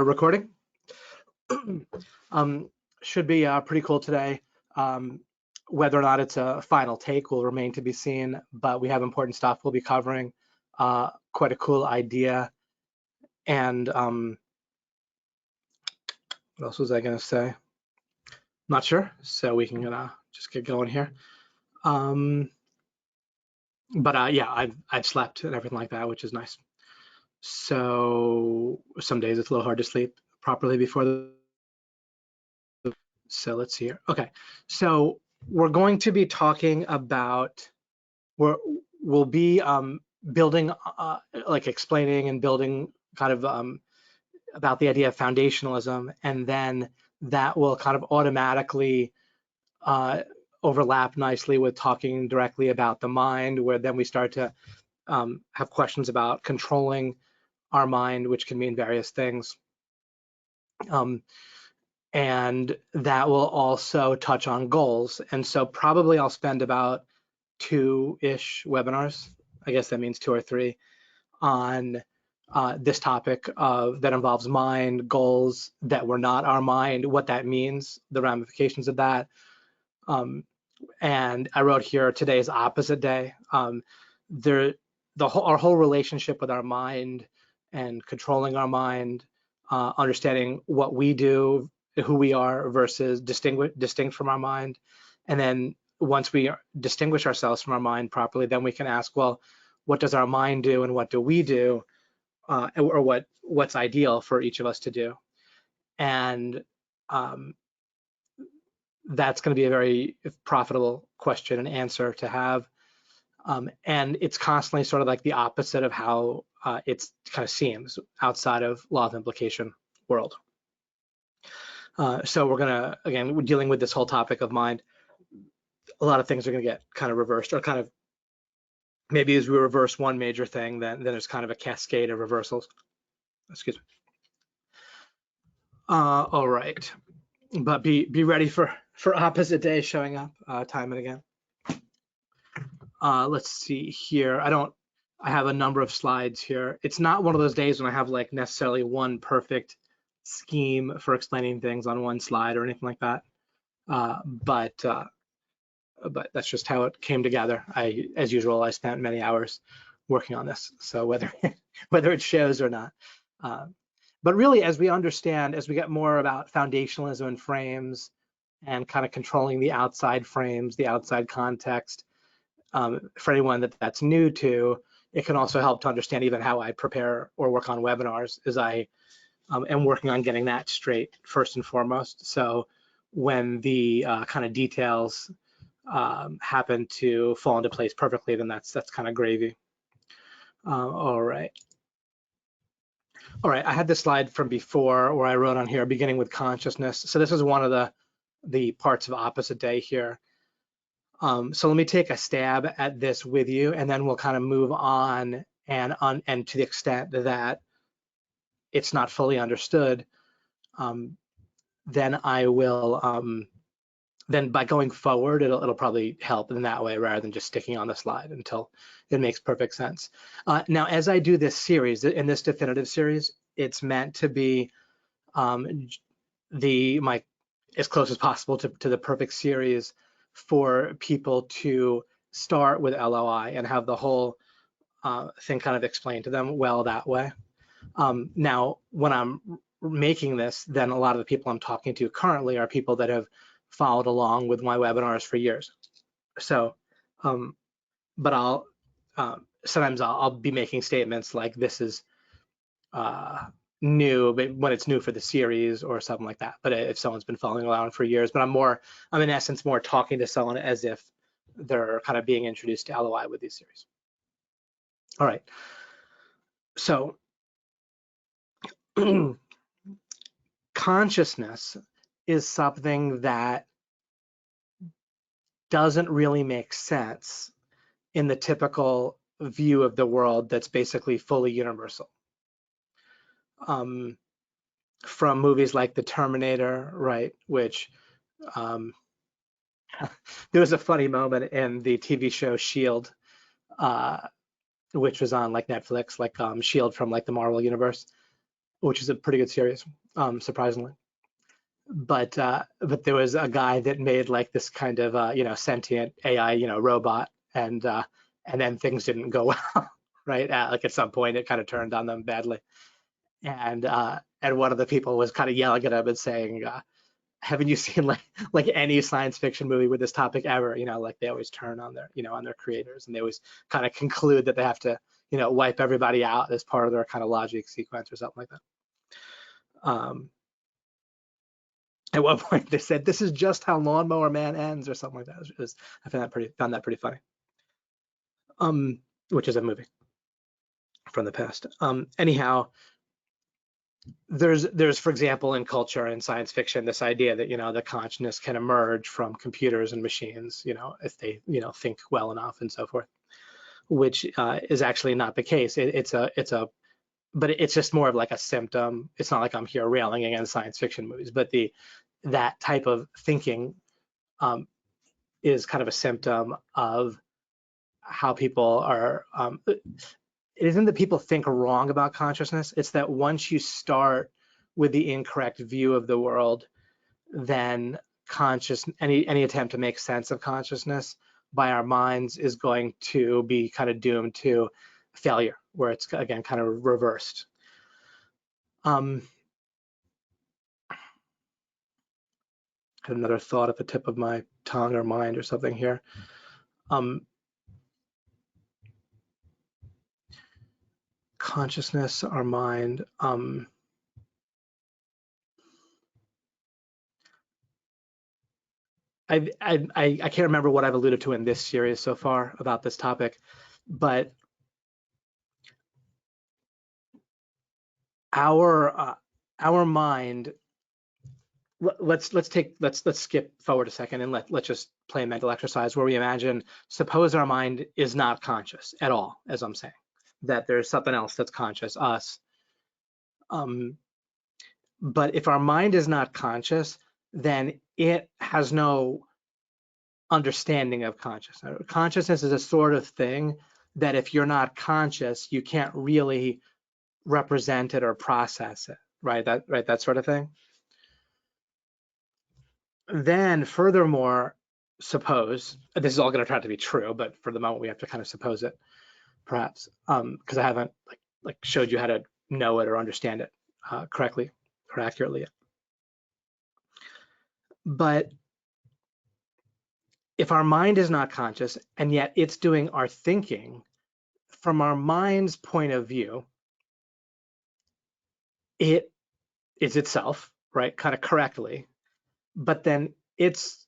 Recording. Should be pretty cool today. Whether or not it's a final take will remain to be seen, but we have important stuff we'll be covering. Quite a cool idea. And what else was I going to say? Not sure. So we can just get going here. But yeah, I've slept and everything like that, which is nice. So some days it's a little hard to sleep properly before so let's see here. Okay, so we're going to be talking about, we'll be building, like explaining and building kind of about the idea of foundationalism, and then that will kind of automatically overlap nicely with talking directly about the mind, where then we start to have questions about controlling our mind, which can mean various things. And that will also touch on goals. And so probably I'll spend about 2-ish webinars, I guess that means 2 or 3, on this topic that involves mind, goals that were not our mind, what that means, the ramifications of that. And I wrote here, today is opposite day. Our whole relationship with our mind and controlling our mind, understanding what we do, who we are versus distinct from our mind. And then once we distinguish ourselves from our mind properly, then we can ask, well, what does our mind do and what do we do, or what's ideal for each of us to do? And that's going to be a very profitable question and answer to have. And it's constantly sort of like the opposite of how it kind of seems outside of law of implication world. So we're dealing with this whole topic of mind. A lot of things are going to get kind of reversed, or kind of maybe as we reverse one major thing, then there's kind of a cascade of reversals. Excuse me. All right, but be ready for opposite day showing up time and again. Let's see here. I have a number of slides here. It's not one of those days when I have like necessarily one perfect scheme for explaining things on one slide or anything like that. But that's just how it came together. As usual, I spent many hours working on this. So whether it shows or not. But really, as we understand, as we get more about foundationalism and frames and kind of controlling the outside frames, the outside context, for anyone that's new to, it can also help to understand even how I prepare or work on webinars, as I am working on getting that straight first and foremost. So when the kind of details happen to fall into place perfectly, then that's kind of gravy. All right, I had this slide from before where I wrote on here, beginning with consciousness. So this is one of the parts of opposite day here. So let me take a stab at this with you, and then we'll kind of move on, and to the extent that it's not fully understood, then I will, then by going forward, it'll probably help in that way rather than just sticking on the slide until it makes perfect sense. Now, as I do this series, in this definitive series, it's meant to be as close as possible to the perfect series for people to start with LOI and have the whole thing kind of explained to them well that way. Now, when I'm making this, then a lot of the people I'm talking to currently are people that have followed along with my webinars for years. So, but sometimes I'll be making statements like this is new, but when it's new for the series or something like that. But if someone's been following along for years, but I'm in essence more talking to someone as if they're kind of being introduced to LOI with these series. All right, so consciousness is something that doesn't really make sense in the typical view of the world that's basically fully universal. From movies like The Terminator, right, which there was a funny moment in the TV show S.H.I.E.L.D., which was on like Netflix, like S.H.I.E.L.D. from like the Marvel universe. which is a pretty good series, surprisingly. But there was a guy that made like this kind of you know, sentient AI, you know, robot, and then things didn't go well, right? Like at some point, it kind of turned on them badly, and one of the people was kind of yelling at him and saying, haven't you seen like any science fiction movie with this topic ever? You know, like they always turn on their, you know, on their creators, and they always kind of conclude that they have to, you know, wipe everybody out as part of their kind of logic sequence or something like that. At one point they said, "This is just how Lawnmower Man ends," or something like that. I found that pretty funny. Which is a movie from the past. Anyhow, there's for example in culture and science fiction this idea that, you know, the consciousness can emerge from computers and machines, you know, if they, you know, think well enough and so forth, which is actually not the case. But it's just more of like a symptom. It's not like I'm here railing against science fiction movies, but that type of thinking is kind of a symptom of how people are. It isn't that people think wrong about consciousness. It's that once you start with the incorrect view of the world, then any attempt to make sense of consciousness by our minds is going to be kind of doomed to failure, where it's again kind of reversed. Had another thought at the tip of my tongue or mind or something here. Consciousness, our mind. I can't remember what I've alluded to in this series so far about this topic, but our mind. Let's skip forward a second and let's just play a mental exercise where we imagine, suppose our mind is not conscious at all, as I'm saying, that there's something else that's conscious, us. But if our mind is not conscious, then it has no understanding of consciousness. Consciousness is a sort of thing that if you're not conscious, you can't really represent it or process it, right? That sort of thing. Then furthermore, suppose, this is all going to turn out to be true, but for the moment we have to kind of suppose it, perhaps, because I haven't like showed you how to know it or understand it correctly or accurately yet. But if our mind is not conscious and yet it's doing our thinking, from our mind's point of view, it is itself, right, kind of correctly, but then it's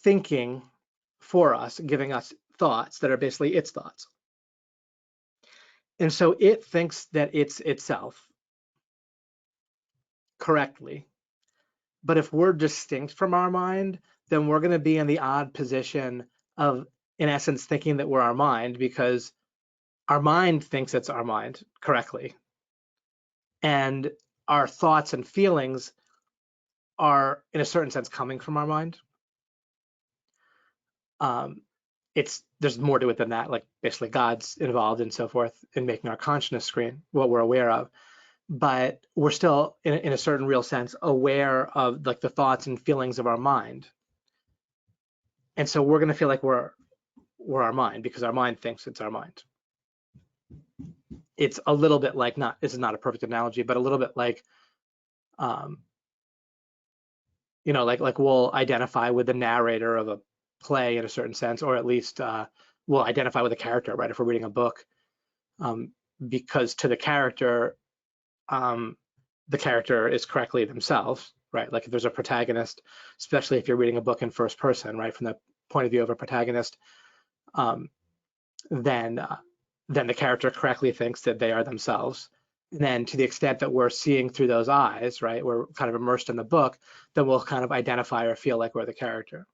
thinking for us, giving us thoughts that are basically its thoughts. And so it thinks that it's itself correctly. But if we're distinct from our mind, then we're going to be in the odd position of, in essence, thinking that we're our mind, because our mind thinks it's our mind correctly. And our thoughts and feelings are, in a certain sense, coming from our mind. There's more to it than that, like basically God's involved and so forth in making our consciousness screen what we're aware of. But we're still, in a certain real sense, aware of like the thoughts and feelings of our mind. And so we're going to feel like we're our mind because our mind thinks it's our mind. It's a little bit like, this is not a perfect analogy, but a little bit like, you know, like we'll identify with the narrator of a play in a certain sense, or at least we'll identify with a character, right? If we're reading a book, because to the character is correctly themselves, right? Like if there's a protagonist, especially if you're reading a book in first person, right, from the point of view of a protagonist, then the character correctly thinks that they are themselves. And then to the extent that we're seeing through those eyes, right, we're kind of immersed in the book, then we'll kind of identify or feel like we're the character.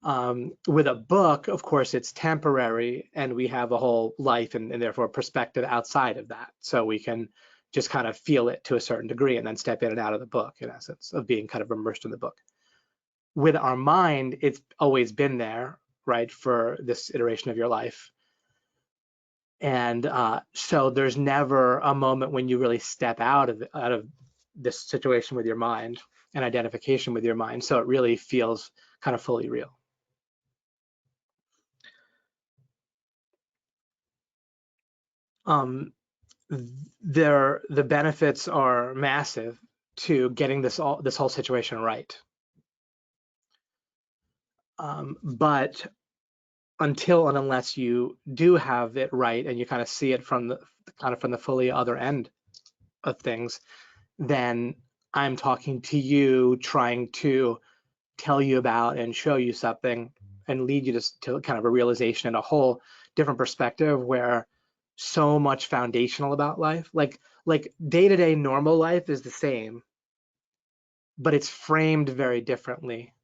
With a book, of course, it's temporary and we have a whole life and therefore perspective outside of that. So we can just kind of feel it to a certain degree and then step in and out of the book, in essence, of being kind of immersed in the book. With our mind, it's always been there, right, for this iteration of your life. And so there's never a moment when you really step out of this situation with your mind and identification with your mind. So it really feels kind of fully real. The benefits are massive to getting this whole situation right. But until and unless you do have it right and you kind of see it from the fully other end of things, then I'm talking to you, trying to tell you about and show you something and lead you to kind of a realization and a whole different perspective where so much foundational about life, like day-to-day normal life is the same, but it's framed very differently,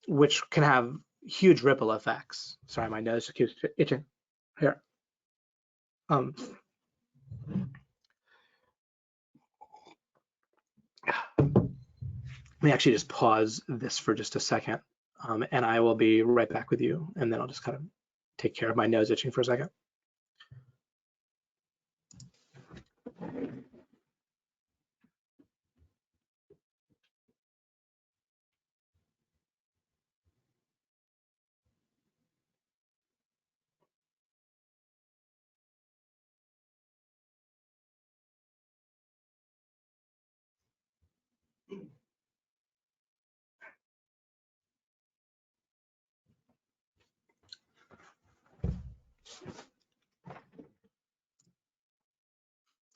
which can have huge ripple effects. Sorry, my nose keeps itching here. Let me actually just pause this for just a second, and I will be right back with you, and then I'll just kind of take care of my nose itching for a second.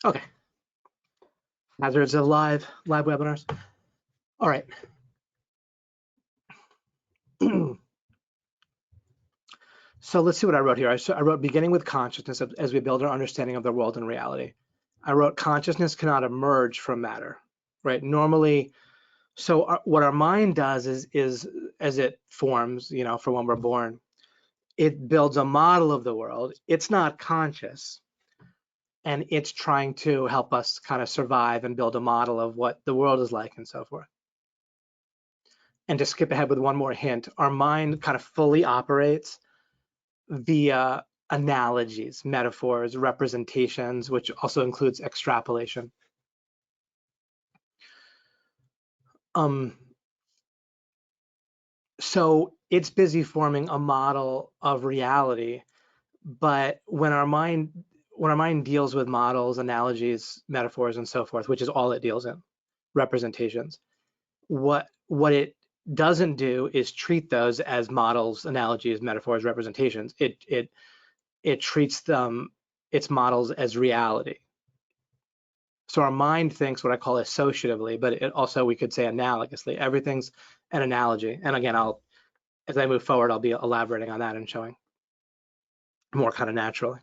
Okay. Hazards of live webinars. All right. So let's see what I wrote here. I wrote beginning with consciousness as we build our understanding of the world and reality. I wrote consciousness cannot emerge from matter, right? Normally, so what our mind does is as it forms, you know, for when we're born, it builds a model of the world. It's not conscious, and it's trying to help us kind of survive and build a model of what the world is like and so forth. And to skip ahead with one more hint, our mind kind of fully operates via analogies, metaphors, representations, which also includes extrapolation. So it's busy forming a model of reality, but when our mind deals with models, analogies, metaphors, and so forth, which is all it deals in, representations, what it doesn't do is treat those as models, analogies, metaphors, representations. It treats them, its models, as reality. So our mind thinks what I call associatively, but it also, we could say analogously. Everything's an analogy. And again, as I move forward, I'll be elaborating on that and showing more kind of naturally.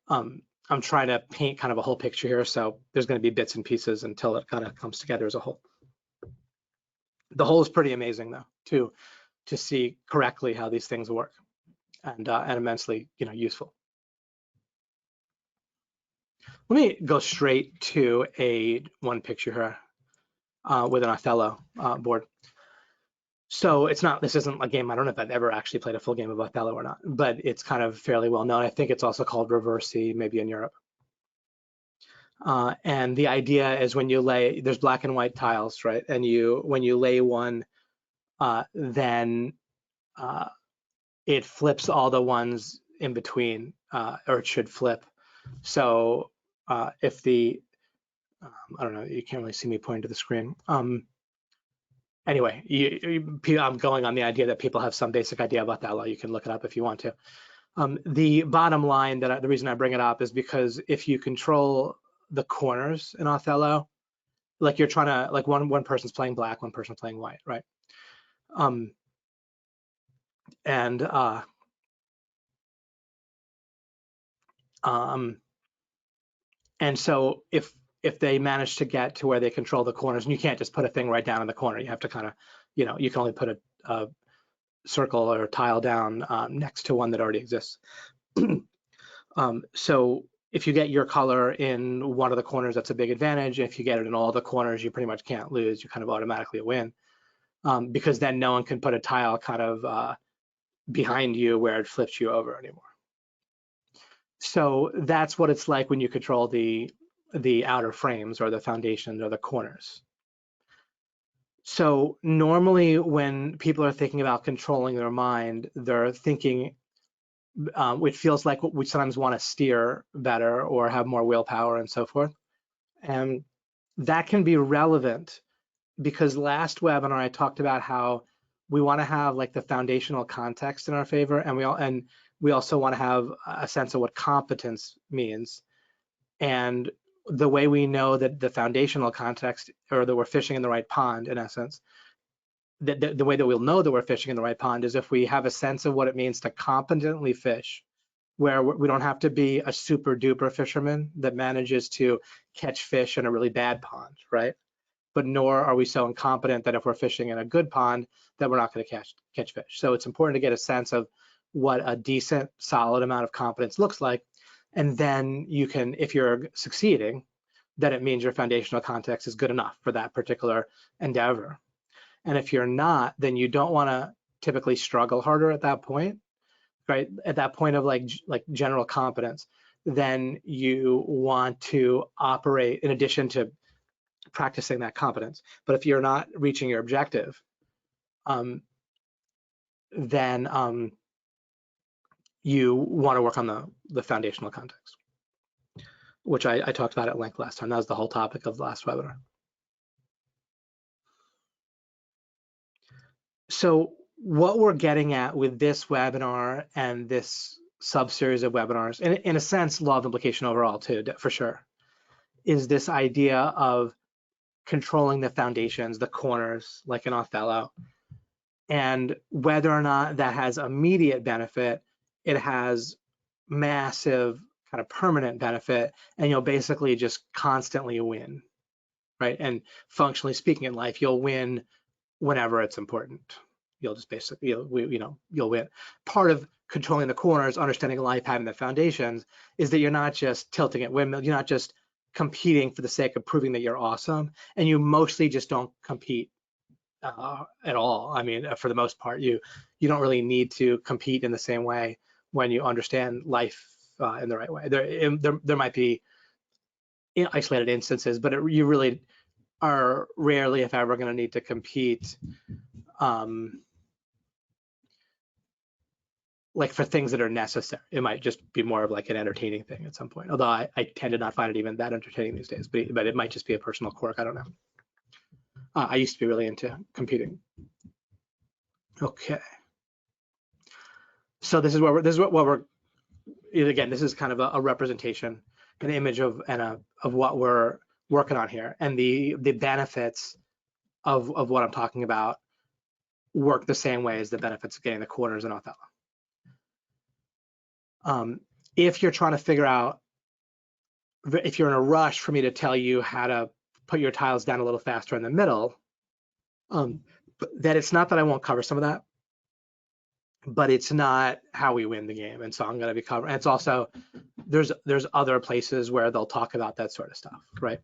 I'm trying to paint kind of a whole picture here, so there's going to be bits and pieces until it kind of comes together as a whole. The whole is pretty amazing, though, to see correctly how these things work, and immensely, you know, useful. Let me go straight to one picture here with an Othello board. So this isn't a game, I don't know if I've ever actually played a full game of Othello or not, but it's kind of fairly well known. I think it's also called Reversi, maybe in Europe. And the idea is when you there's black and white tiles, right? And when you lay one, then it flips all the ones in between, or it should flip. So if I don't know, you can't really see me pointing to the screen. Anyway, I'm going on the idea that people have some basic idea about that law. You can look it up if you want to. The bottom line, the reason I bring it up is because if you control the corners in Othello, like you're trying to, like one person's playing black, one person's playing white, right? And so if they manage to get to where they control the corners, and you can't just put a thing right down in the corner, you have to kind of, you know, you can only put a circle or a tile down next to one that already exists. So if you get your color in one of the corners, that's a big advantage. If you get it in all the corners, you pretty much can't lose. You kind of automatically win, because then no one can put a tile kind of behind you where it flips you over anymore. So that's what it's like when you control the outer frames or the foundations or the corners. So normally when people are thinking about controlling their mind, they're thinking, it feels like we sometimes want to steer better or have more willpower and so forth. And that can be relevant because last webinar I talked about how we want to have like the foundational context in our favor, and we also want to have a sense of what competence means. And the way we know that the foundational context, or that we're fishing in the right pond, in essence, the way that we'll know that we're fishing in the right pond is if we have a sense of what it means to competently fish, where we don't have to be a super duper fisherman that manages to catch fish in a really bad pond, right? But nor are we so incompetent that if we're fishing in a good pond that we're not going to catch fish. So it's important to get a sense of what a decent, solid amount of competence looks like. And then you can, if you're succeeding, then it means your foundational context is good enough for that particular endeavor. And if you're not, then you don't want to typically struggle harder at that point, right? At that point of like general competence, then you want to operate in addition to practicing that competence. But if you're not reaching your objective, then you want to work on the foundational context, which I talked about at length last time. That was the whole topic of the last webinar. So what we're getting at with this webinar and this sub-series of webinars, and in a sense, law of implication overall too, for sure, is this idea of controlling the foundations, the corners, like in Othello. And whether or not that has immediate benefit, it has massive kind of permanent benefit, and you'll basically just constantly win, right? And functionally speaking in life, you'll win whenever it's important. You'll just basically, you'll win. Part of controlling the corners, understanding life, having the foundations, is that you're not just tilting at windmill, you're not just competing for the sake of proving that you're awesome, and you mostly just don't compete at all. I mean, for the most part, you don't really need to compete in the same way when you understand life in the right way. There might be isolated instances, but you really are rarely, if ever, going to need to compete like for things that are necessary. It might just be more of like an entertaining thing at some point. Although I tend to not find it even that entertaining these days, but it might just be a personal quirk. I don't know. I used to be really into competing. Okay. So this is what we're again, this is kind of a representation, an image of what we're working on here, and the benefits of what I'm talking about work the same way as the benefits of getting the corners in Othello. If you're trying to figure out, if you're in a rush for me to tell you how to put your tiles down a little faster in the middle, that it's not that I won't cover some of that, but it's not how we win the game. And so I'm going to be covering. And it's also, there's other places where they'll talk about that sort of stuff, right?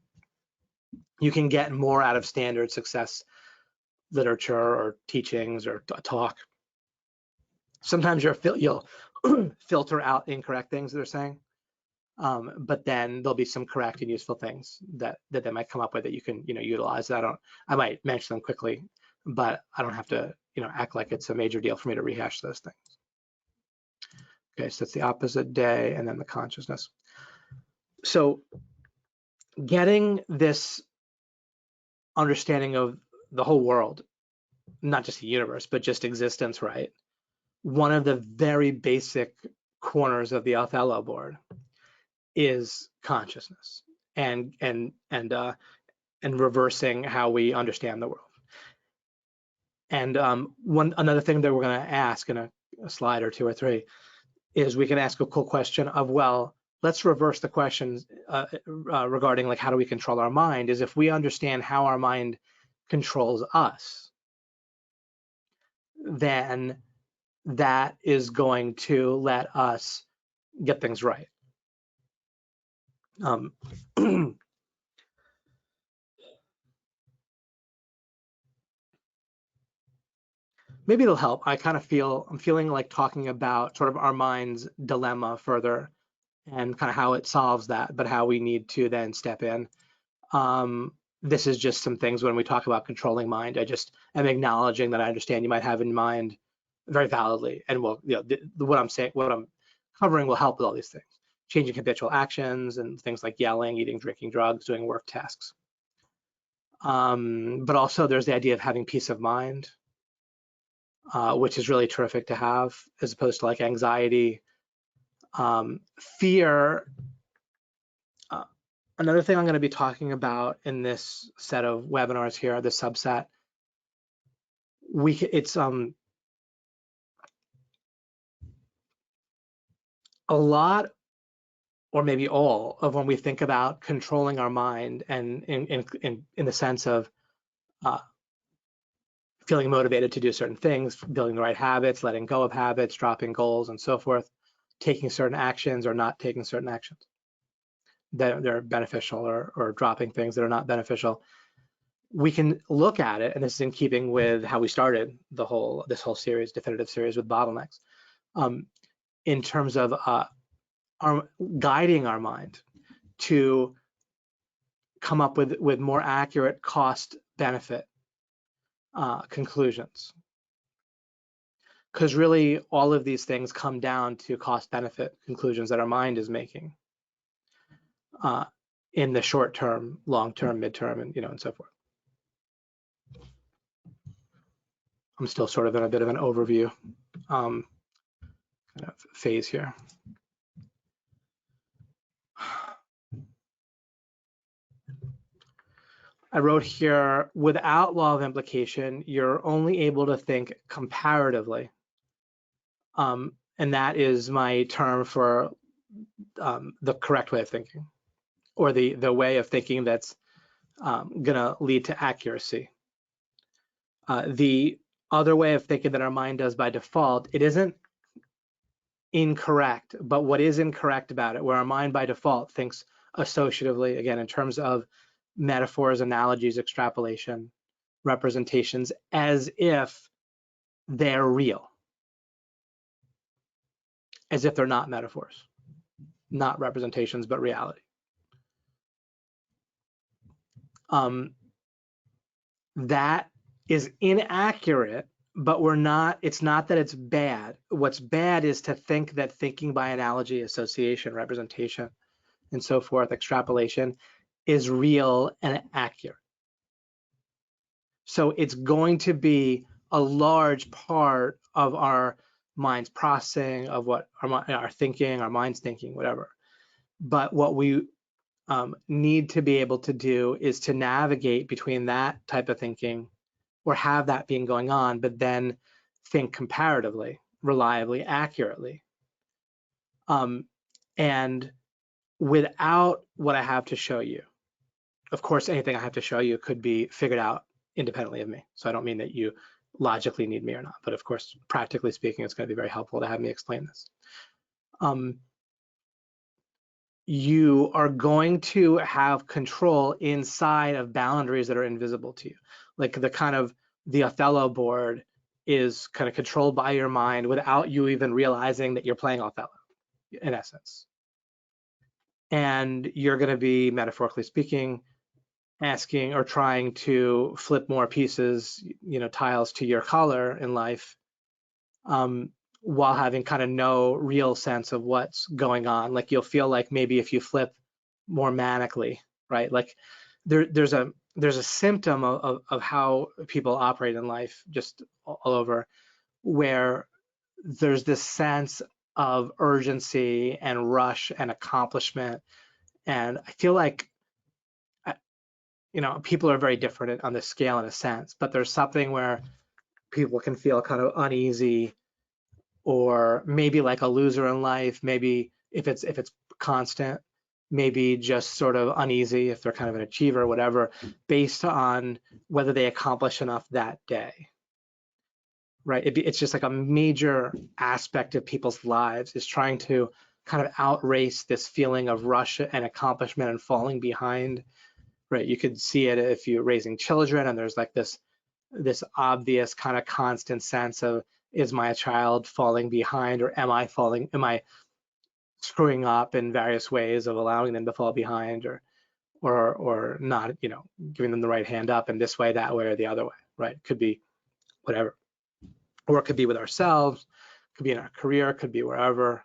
You can get more out of standard success literature or teachings or talk. Sometimes you'll filter out incorrect things they're saying, but then there'll be some correct and useful things that they might come up with that you can utilize. I might mention them quickly, but I don't have to act like it's a major deal for me to rehash those things. Okay, so that's the opposite day and then the consciousness. So getting this understanding of the whole world, not just the universe, but just existence, right? One of the very basic corners of the Othello board is consciousness and reversing how we understand the world. And another thing that we're going to ask in a slide or two or three is we can ask a cool question of, well, let's reverse the questions regarding like how do we control our mind, is if we understand how our mind controls us, then that is going to let us get things right. Maybe it'll help. I'm feeling like talking about sort of our mind's dilemma further and kind of how it solves that, but how we need to then step in. This is just some things when we talk about controlling mind. I just am acknowledging that I understand you might have in mind very validly, and what I'm saying, what I'm covering will help with all these things. Changing habitual actions and things like yelling, eating, drinking, drugs, doing work tasks. But also there's the idea of having peace of mind, which is really terrific to have, as opposed to like anxiety, fear. Another thing I'm going to be talking about in this set of webinars here, the subset, it's a lot, or maybe all, of when we think about controlling our mind, and in the sense of feeling motivated to do certain things, building the right habits, letting go of habits, dropping goals, and so forth, taking certain actions or not taking certain actions that are beneficial, or dropping things that are not beneficial. We can look at it, and this is in keeping with how we started this whole series, definitive series, with bottlenecks, in terms of guiding our mind to come up with more accurate cost benefit conclusions. Because really all of these things come down to cost benefit conclusions that our mind is making in the short term, long term, midterm, and and so forth. I'm still sort of in a bit of an overview kind of phase here. I wrote here, without law of implication, you're only able to think comparatively. And that is my term for the correct way of thinking, or the way of thinking that's gonna lead to accuracy. The other way of thinking that our mind does by default, it isn't incorrect, but what is incorrect about it, where our mind by default thinks associatively, again, in terms of metaphors, analogies, extrapolation, representations, as if they're real, as if they're not metaphors, not representations, but reality. That is inaccurate, but it's not that it's bad. What's bad is to think that thinking by analogy, association, representation, and so forth, extrapolation, is real and accurate. So it's going to be a large part of our mind's processing, of what our thinking, our mind's thinking, whatever. But what we need to be able to do is to navigate between that type of thinking, or have that being going on, but then think comparatively, reliably, accurately. And without what I have to show you, of course, anything I have to show you could be figured out independently of me. So I don't mean that you logically need me or not, but of course, practically speaking, it's going to be very helpful to have me explain this. You are going to have control inside of boundaries that are invisible to you. Like the Othello board is kind of controlled by your mind without you even realizing that you're playing Othello, in essence. And you're going to be, metaphorically speaking, asking or trying to flip more pieces, tiles to your color in life, while having kind of no real sense of what's going on. Like you'll feel like maybe if you flip more manically, right? Like there's a symptom of how people operate in life just all over, where there's this sense of urgency and rush and accomplishment. And I feel like, people are very different on the scale in a sense, but there's something where people can feel kind of uneasy, or maybe like a loser in life, maybe if it's constant, maybe just sort of uneasy if they're kind of an achiever or whatever, based on whether they accomplish enough that day, right? It's just like a major aspect of people's lives is trying to kind of outrace this feeling of rush and accomplishment and falling behind, right? You could see it if you're raising children, and there's like this obvious kind of constant sense of, is my child falling behind, or am I screwing up in various ways of allowing them to fall behind, or not, giving them the right hand up in this way, that way, or the other way, right? Could be whatever, or it could be with ourselves, could be in our career, could be wherever,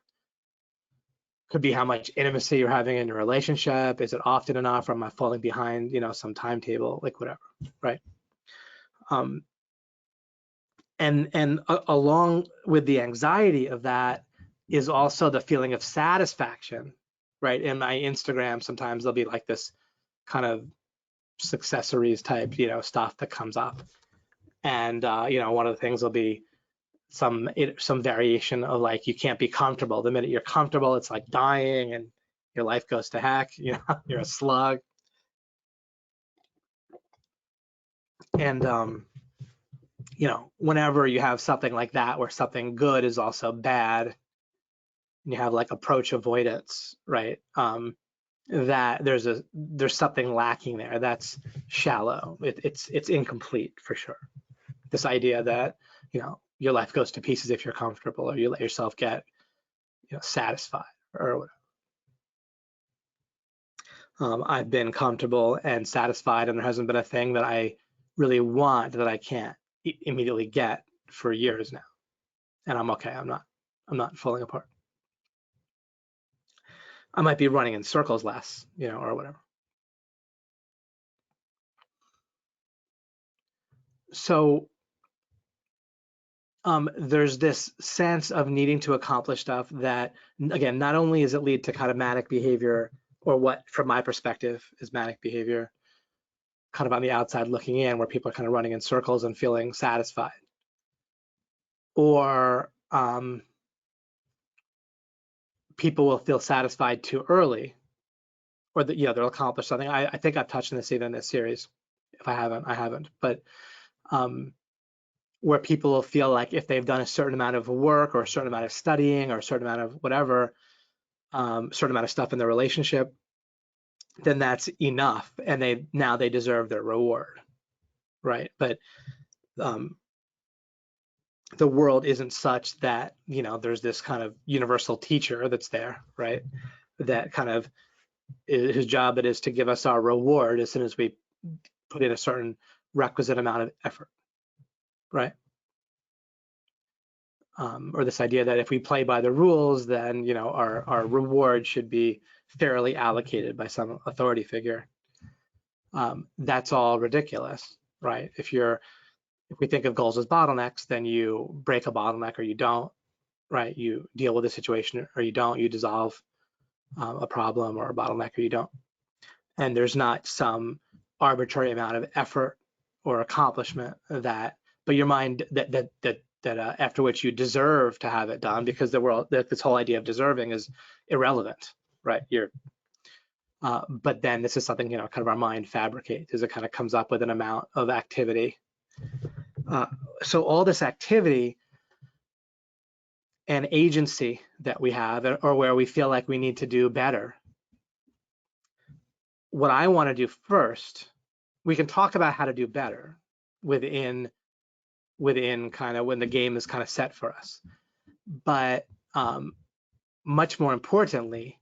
could be how much intimacy you're having in your relationship. Is it often enough, or am I falling behind, some timetable, like whatever, right? And along with the anxiety of that is also the feeling of satisfaction, right? In my Instagram, sometimes there'll be like this kind of successories type, stuff that comes up. And, one of the things will be some variation of like, you can't be comfortable. The minute you're comfortable, it's like dying and your life goes to heck, you're a slug. And, whenever you have something like that, where something good is also bad, and you have like approach avoidance, right? That there's something lacking there. That's shallow. It's incomplete for sure. This idea that your life goes to pieces if you're comfortable, or you let yourself get satisfied or whatever. I've been comfortable and satisfied, and there hasn't been a thing that I really want that I can't immediately get for years now, and I'm okay. I'm not falling apart. I might be running in circles less, or whatever. So there's this sense of needing to accomplish stuff that, again, not only does it lead to kind of manic behavior, or what, from my perspective, is manic behavior, kind of on the outside looking in, where people are kind of running in circles and feeling satisfied, or people will feel satisfied too early, or that they'll accomplish something. I think I've touched on this even in this series. If I haven't, I haven't. But where people will feel like if they've done a certain amount of work, or a certain amount of studying, or a certain amount of whatever, certain amount of stuff in their relationship, then that's enough, and they deserve their reward, right? But the world isn't such that there's this kind of universal teacher that's there, right? That kind of his job it is to give us our reward as soon as we put in a certain requisite amount of effort, right? Or this idea that if we play by the rules, then our reward should be fairly allocated by some authority figure. That's all ridiculous, right? If we think of goals as bottlenecks, then you break a bottleneck or you don't, right? You deal with a situation or you don't. You dissolve a problem or a bottleneck or you don't. And there's not some arbitrary amount of effort or accomplishment but your mind that after which you deserve to have it done, because this whole idea of deserving is irrelevant, right? But then this is something kind of our mind fabricates, as it kind of comes up with an amount of activity. So all this activity and agency that we have, or where we feel like we need to do better, what I want to do first, we can talk about how to do better within kind of when the game is kind of set for us. But much more importantly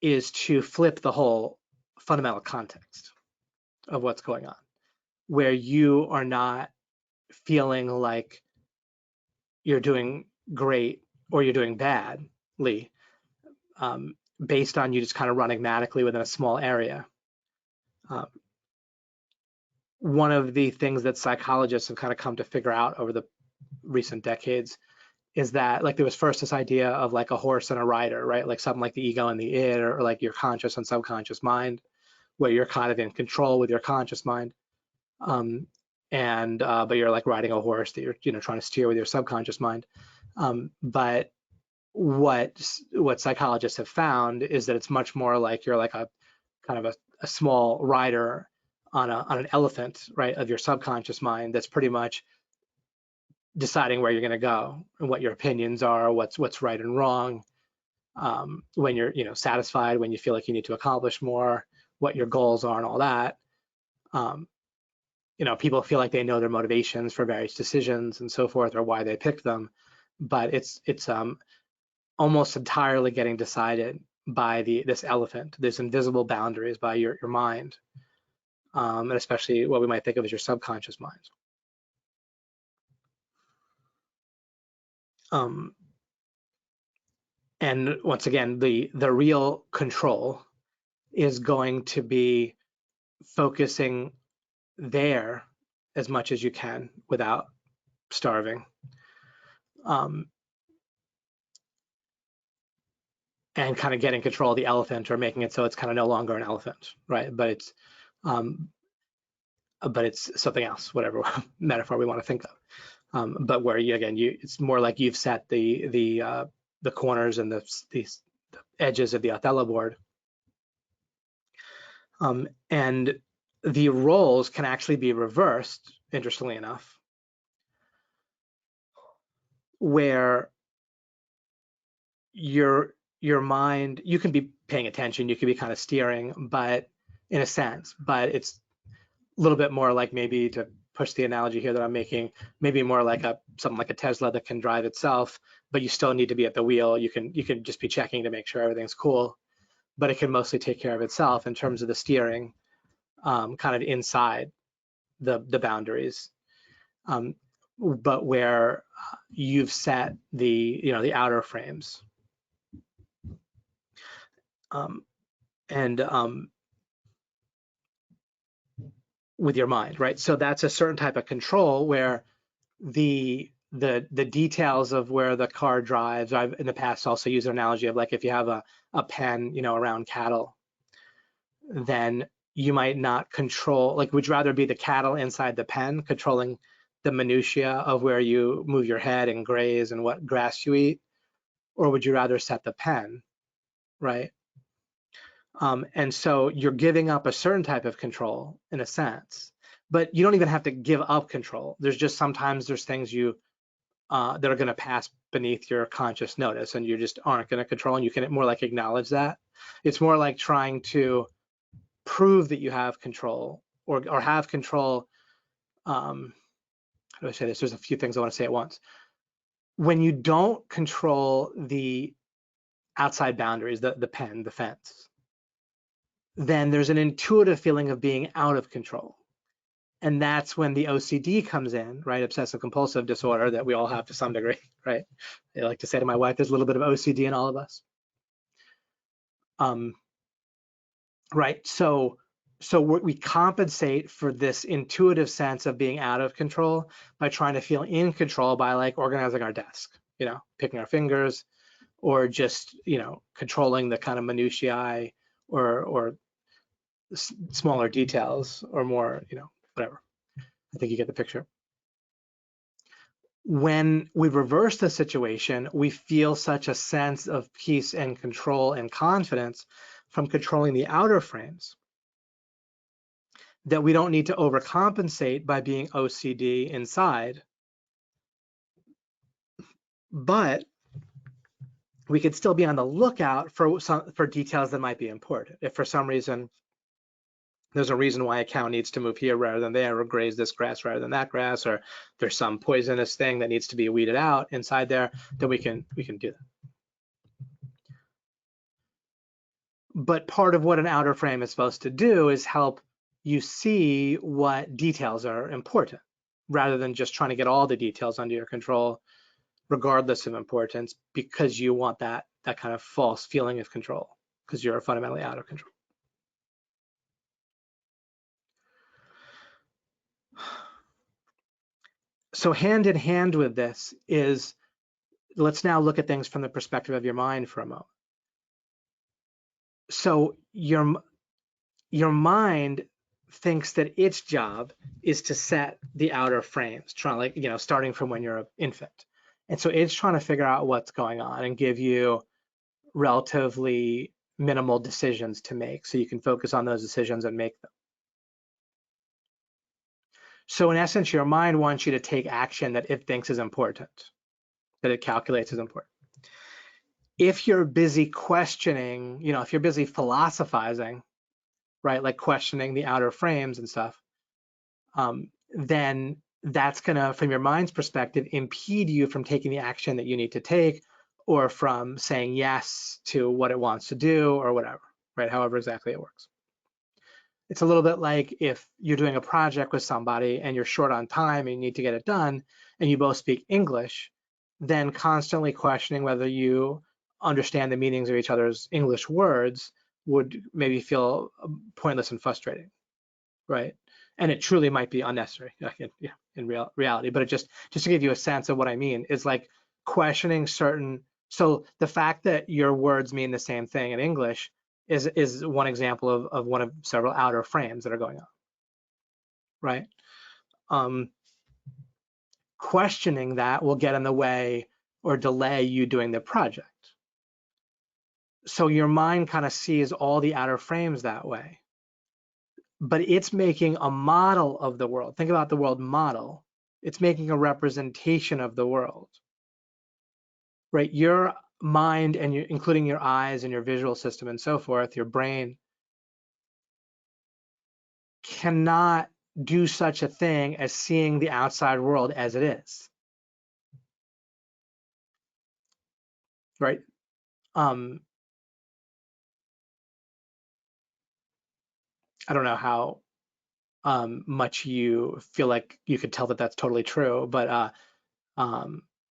is to flip the whole fundamental context of what's going on, where you are not feeling like you're doing great or you're doing badly based on you just kind of running manically within a small area. One of the things that psychologists have kind of come to figure out over the recent decades is that, like, there was first this idea of like a horse and a rider, right? Like something like the ego and the id, or like your conscious and subconscious mind, where you're kind of in control with your conscious mind. But you're like riding a horse that you're trying to steer with your subconscious mind. But what psychologists have found is that it's much more like you're like a kind of a small rider on an elephant, right, of your subconscious mind that's pretty much deciding where you're going to go and what your opinions are, what's right and wrong, when you're satisfied, when you feel like you need to accomplish more, what your goals are, and all that. People feel like they know their motivations for various decisions and so forth, or why they picked them, but it's almost entirely getting decided by this elephant, this invisible boundaries by your mind, and especially what we might think of as your subconscious mind. And once again, the real control is going to be focusing there as much as you can without starving. And kind of getting control of the elephant, or making it so it's kind of no longer an elephant, right? But it's something else, whatever metaphor we want to think of. But where it's more like you've set the corners and the edges of the Othello board, and the roles can actually be reversed, interestingly enough, where your mind, you can be paying attention, you can be kind of steering, but in a sense, but it's a little bit more like, maybe to push the analogy here that I'm making, maybe more like something like a Tesla that can drive itself, but you still need to be at the wheel. You can just be checking to make sure everything's cool, but it can mostly take care of itself in terms of the steering, kind of inside the boundaries. But where you've set the outer frames. With your mind, right? So that's a certain type of control where the details of where the car drives. I've in the past also used an analogy of, like, if you have a pen, around cattle, then you might not control, like, would you rather be the cattle inside the pen controlling the minutia of where you move your head and graze and what grass you eat, or would you rather set the pen, right? And so you're giving up a certain type of control in a sense, but you don't even have to give up control. There's just sometimes there's things that are going to pass beneath your conscious notice, and you just aren't going to control, and you can more like acknowledge that. It's more like trying to prove that you have control, or have control. How do I say this? There's a few things I want to say at once. When you don't control the outside boundaries, the pen, the fence, then there's an intuitive feeling of being out of control. And that's when the OCD comes in, right? Obsessive compulsive disorder, that we all have to some degree, right? I like to say to my wife, there's a little bit of OCD in all of us. Right, so we compensate for this intuitive sense of being out of control by trying to feel in control by, like, organizing our desk, picking our fingers, or just, controlling the kind of minutiae, or smaller details, or more, whatever. I think you get the picture. When we reverse the situation, we feel such a sense of peace and control and confidence from controlling the outer frames that we don't need to overcompensate by being OCD inside. But we could still be on the lookout for details that might be important. If for some reason there's a reason why a cow needs to move here rather than there, or graze this grass rather than that grass, or there's some poisonous thing that needs to be weeded out inside there, then we can do that. But part of what an outer frame is supposed to do is help you see what details are important, rather than just trying to get all the details under your control, regardless of importance, because you want that kind of false feeling of control, because you're fundamentally out of control. So hand in hand with this is, let's now look at things from the perspective of your mind for a moment. So your mind thinks that its job is to set the outer frames, starting from when you're an infant. And so it's trying to figure out what's going on and give you relatively minimal decisions to make, so you can focus on those decisions and make them. So in essence, your mind wants you to take action that it thinks is important, that it calculates is important. If you're busy questioning, if you're busy philosophizing, right, like questioning the outer frames and stuff, then that's gonna, from your mind's perspective, impede you from taking the action that you need to take, or from saying yes to what it wants to do or whatever, right? However exactly it works. It's a little bit like if you're doing a project with somebody and you're short on time and you need to get it done and you both speak English, then constantly questioning whether you understand the meanings of each other's English words would maybe feel pointless and frustrating, right? And it truly might be unnecessary in reality, but it just to give you a sense of what I mean is like questioning certain, so the fact that your words mean the same thing in English is one example of one of several outer frames that are going on, right? Questioning that will get in the way or delay you doing the project. So your mind kind of sees all the outer frames that way, but it's making a model of the world. Think about the world model. It's making a representation of the world, right? Your mind and including your eyes and your visual system and so forth, your brain cannot do such a thing as seeing the outside world as it is, right? I don't know how much you feel like you could tell that that's totally true, but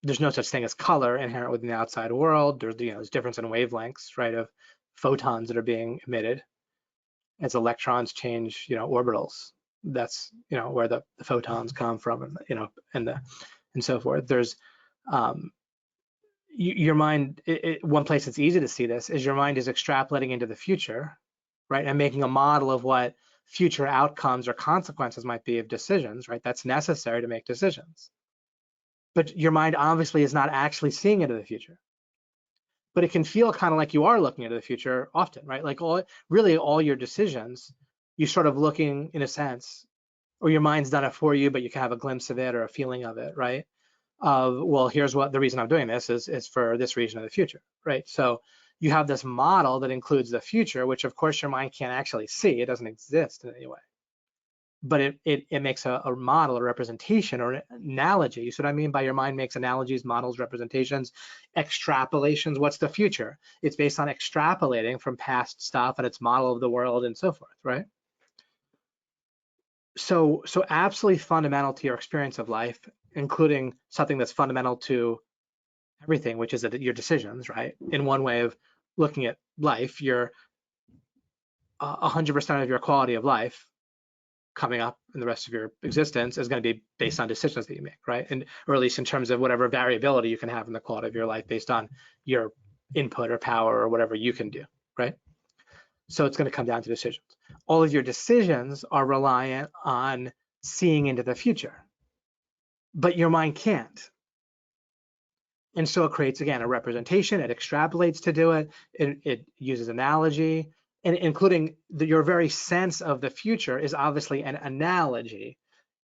there's no such thing as color inherent within the outside world. There's difference in wavelengths, right, of photons that are being emitted as electrons change, orbitals. That's where the photons come from, and so forth. There's your mind. One place it's easy to see this is your mind is extrapolating into the future, right, and making a model of what future outcomes or consequences might be of decisions, right? That's necessary to make decisions. But your mind obviously is not actually seeing into the future. But it can feel kind of like you are looking into the future often, right? Like all your decisions, you sort of looking in a sense, or your mind's done it for you, but you can have a glimpse of it or a feeling of it, right? Of, well, here's what the reason I'm doing this is for this region of the future, right? So you have this model that includes the future, which of course your mind can't actually see. It doesn't exist in any way. But it makes a model, a representation, or an analogy. So what I mean by your mind makes analogies, models, representations, extrapolations. What's the future? It's based on extrapolating from past stuff and its model of the world and so forth, right? So absolutely fundamental to your experience of life, including something that's fundamental to everything, which is your decisions, right? In one way of looking at life, your 100% of your quality of life coming up in the rest of your existence is going to be based on decisions that you make, right? And or at least in terms of whatever variability you can have in the quality of your life based on your input or power or whatever you can do, right? So it's going to come down to decisions. All of your decisions are reliant on seeing into the future, but your mind can't. And so it creates, again, a representation. It extrapolates to do it. It uses analogy, and including your very sense of the future is obviously an analogy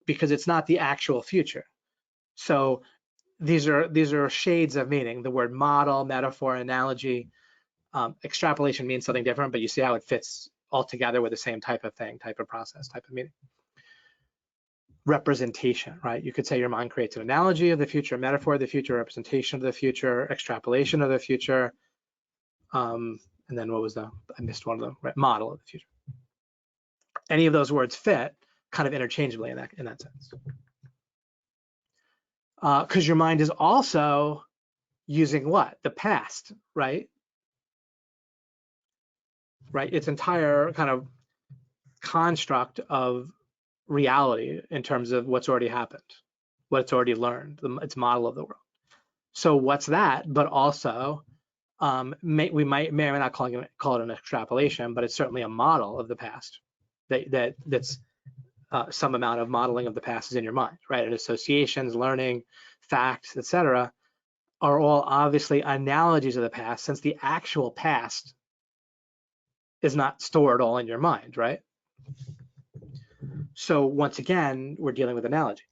because it's not the actual future. So these are shades of meaning. The word model, metaphor, analogy, extrapolation means something different, but you see how it fits all together with the same type of thing, type of process, type of meaning. Representation, right? You could say your mind creates an analogy of the future, metaphor of the future, representation of the future, extrapolation of the future, and then what was I missed one of them, right? Model of the future. Any of those words fit kind of interchangeably in that sense. Because your mind is also using what? The past, right? Right, its entire kind of construct of reality in terms of what's already happened, what it's already learned, its model of the world. So what's that? But also, we may or may not call it an extrapolation, but it's certainly a model of the past. That's some amount of modeling of the past is in your mind, right? And associations, learning, facts, etc., are all obviously analogies of the past, since the actual past is not stored all in your mind, right? So once again, we're dealing with analogy.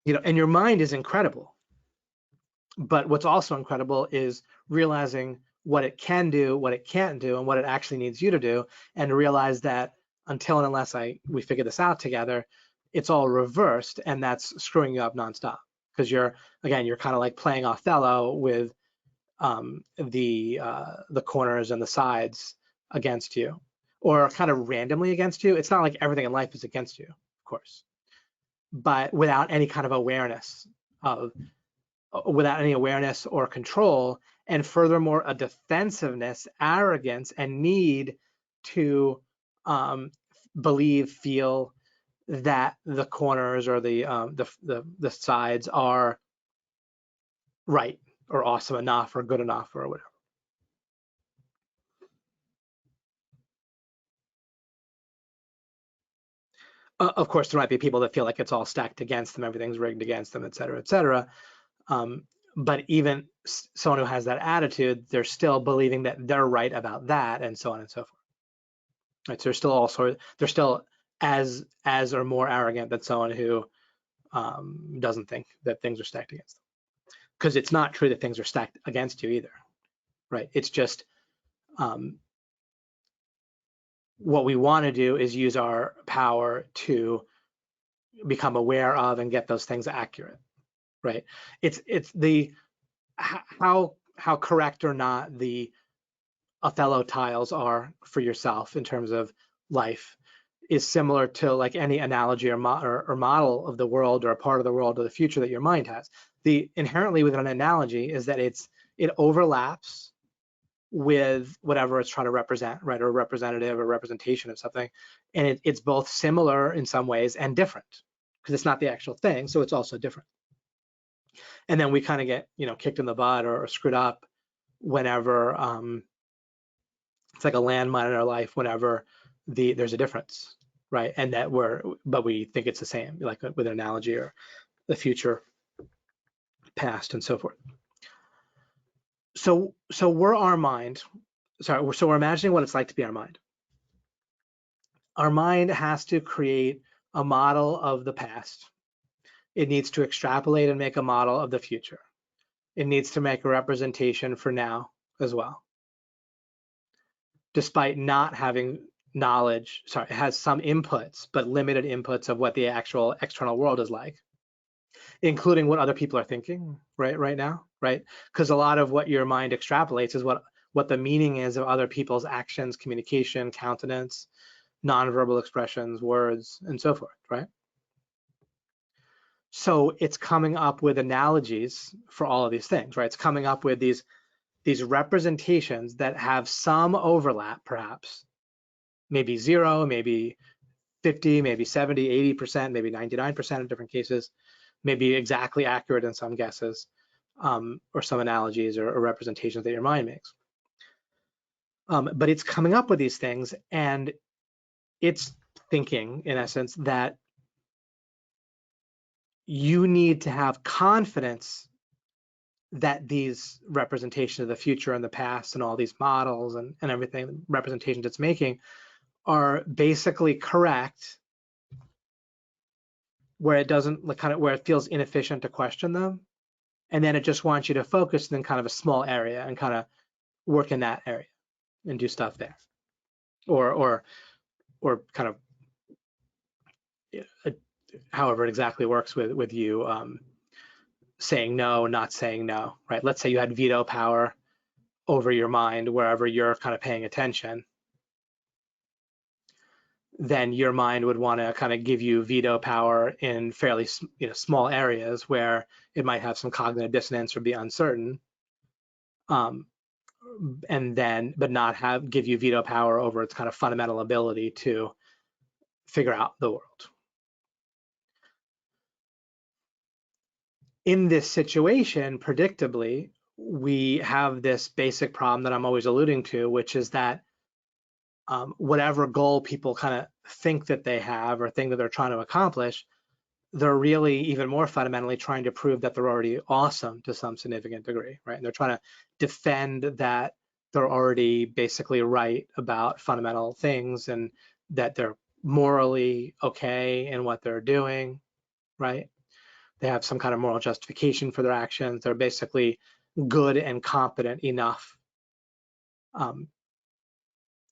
And your mind is incredible. But what's also incredible is realizing what it can do, what it can't do, and what it actually needs you to do, and realize that until and unless we figure this out together, it's all reversed, and that's screwing you up nonstop. because you're kind of like playing Othello with the corners and the sides against you, or kind of randomly against you. It's not like everything in life is against you, of course, but without any kind of awareness or control, and furthermore a defensiveness, arrogance, and need to believe, feel that the corners or the sides are right or awesome enough or good enough or whatever. Of course, there might be people that feel like it's all stacked against them, everything's rigged against them, et cetera, et cetera. But even someone who has that attitude, they're still believing that they're right about that, and so on and so forth. Right? So they're still as or more arrogant than someone who doesn't think that things are stacked against them. Because it's not true that things are stacked against you either, right? It's just what we want to do is use our power to become aware of and get those things accurate, right? It's the how correct or not the Othello tiles are for yourself in terms of life is similar to like any analogy or model of the world or a part of the world or the future that your mind has. The inherently with an analogy is that it overlaps with whatever it's trying to represent, right? Or a representative or representation of something. And it's both similar in some ways and different because it's not the actual thing. So it's also different. And then we kind of get, kicked in the butt or screwed up whenever it's like a landmine in our life whenever there's a difference, right? And that but we think it's the same, like with an analogy or the future, past, and so forth. So we're our mind. So we're imagining what it's like to be our mind. Our mind has to create a model of the past. It needs to extrapolate and make a model of the future. It needs to make a representation for now as well. Despite not having knowledge, it has some inputs, but limited inputs of what the actual external world is like, including what other people are thinking right now, right? Because a lot of what your mind extrapolates is what the meaning is of other people's actions, communication, countenance, nonverbal expressions, words, and so forth, right? So it's coming up with analogies for all of these things, right? It's coming up with these representations that have some overlap, perhaps, maybe 0, maybe 50, maybe 70, 80%, maybe 99% in different cases, maybe exactly accurate in some guesses, or some analogies or representations that your mind makes. But it's coming up with these things, and it's thinking, in essence, that you need to have confidence that these representations of the future and the past and all these models and everything, representations it's making, are basically correct, where it doesn't, like, where it feels inefficient to question them, and then it just wants you to focus in kind of a small area and kind of work in that area and do stuff there, or kind of however it exactly works with you saying no, not saying no, right? Let's say you had veto power over your mind wherever you're kind of paying attention, then your mind would want to kind of give you veto power in fairly small areas where it might have some cognitive dissonance or be uncertain, and then but not give you veto power over its kind of fundamental ability to figure out the world. In this situation, predictably, we have this basic problem that I'm always alluding to, which is that whatever goal people kind of think that they have or think that they're trying to accomplish, they're really even more fundamentally trying to prove that they're already awesome to some significant degree, right? And they're trying to defend that they're already basically right about fundamental things and that they're morally okay in what they're doing, right? They have some kind of moral justification for their actions. They're basically good and competent enough.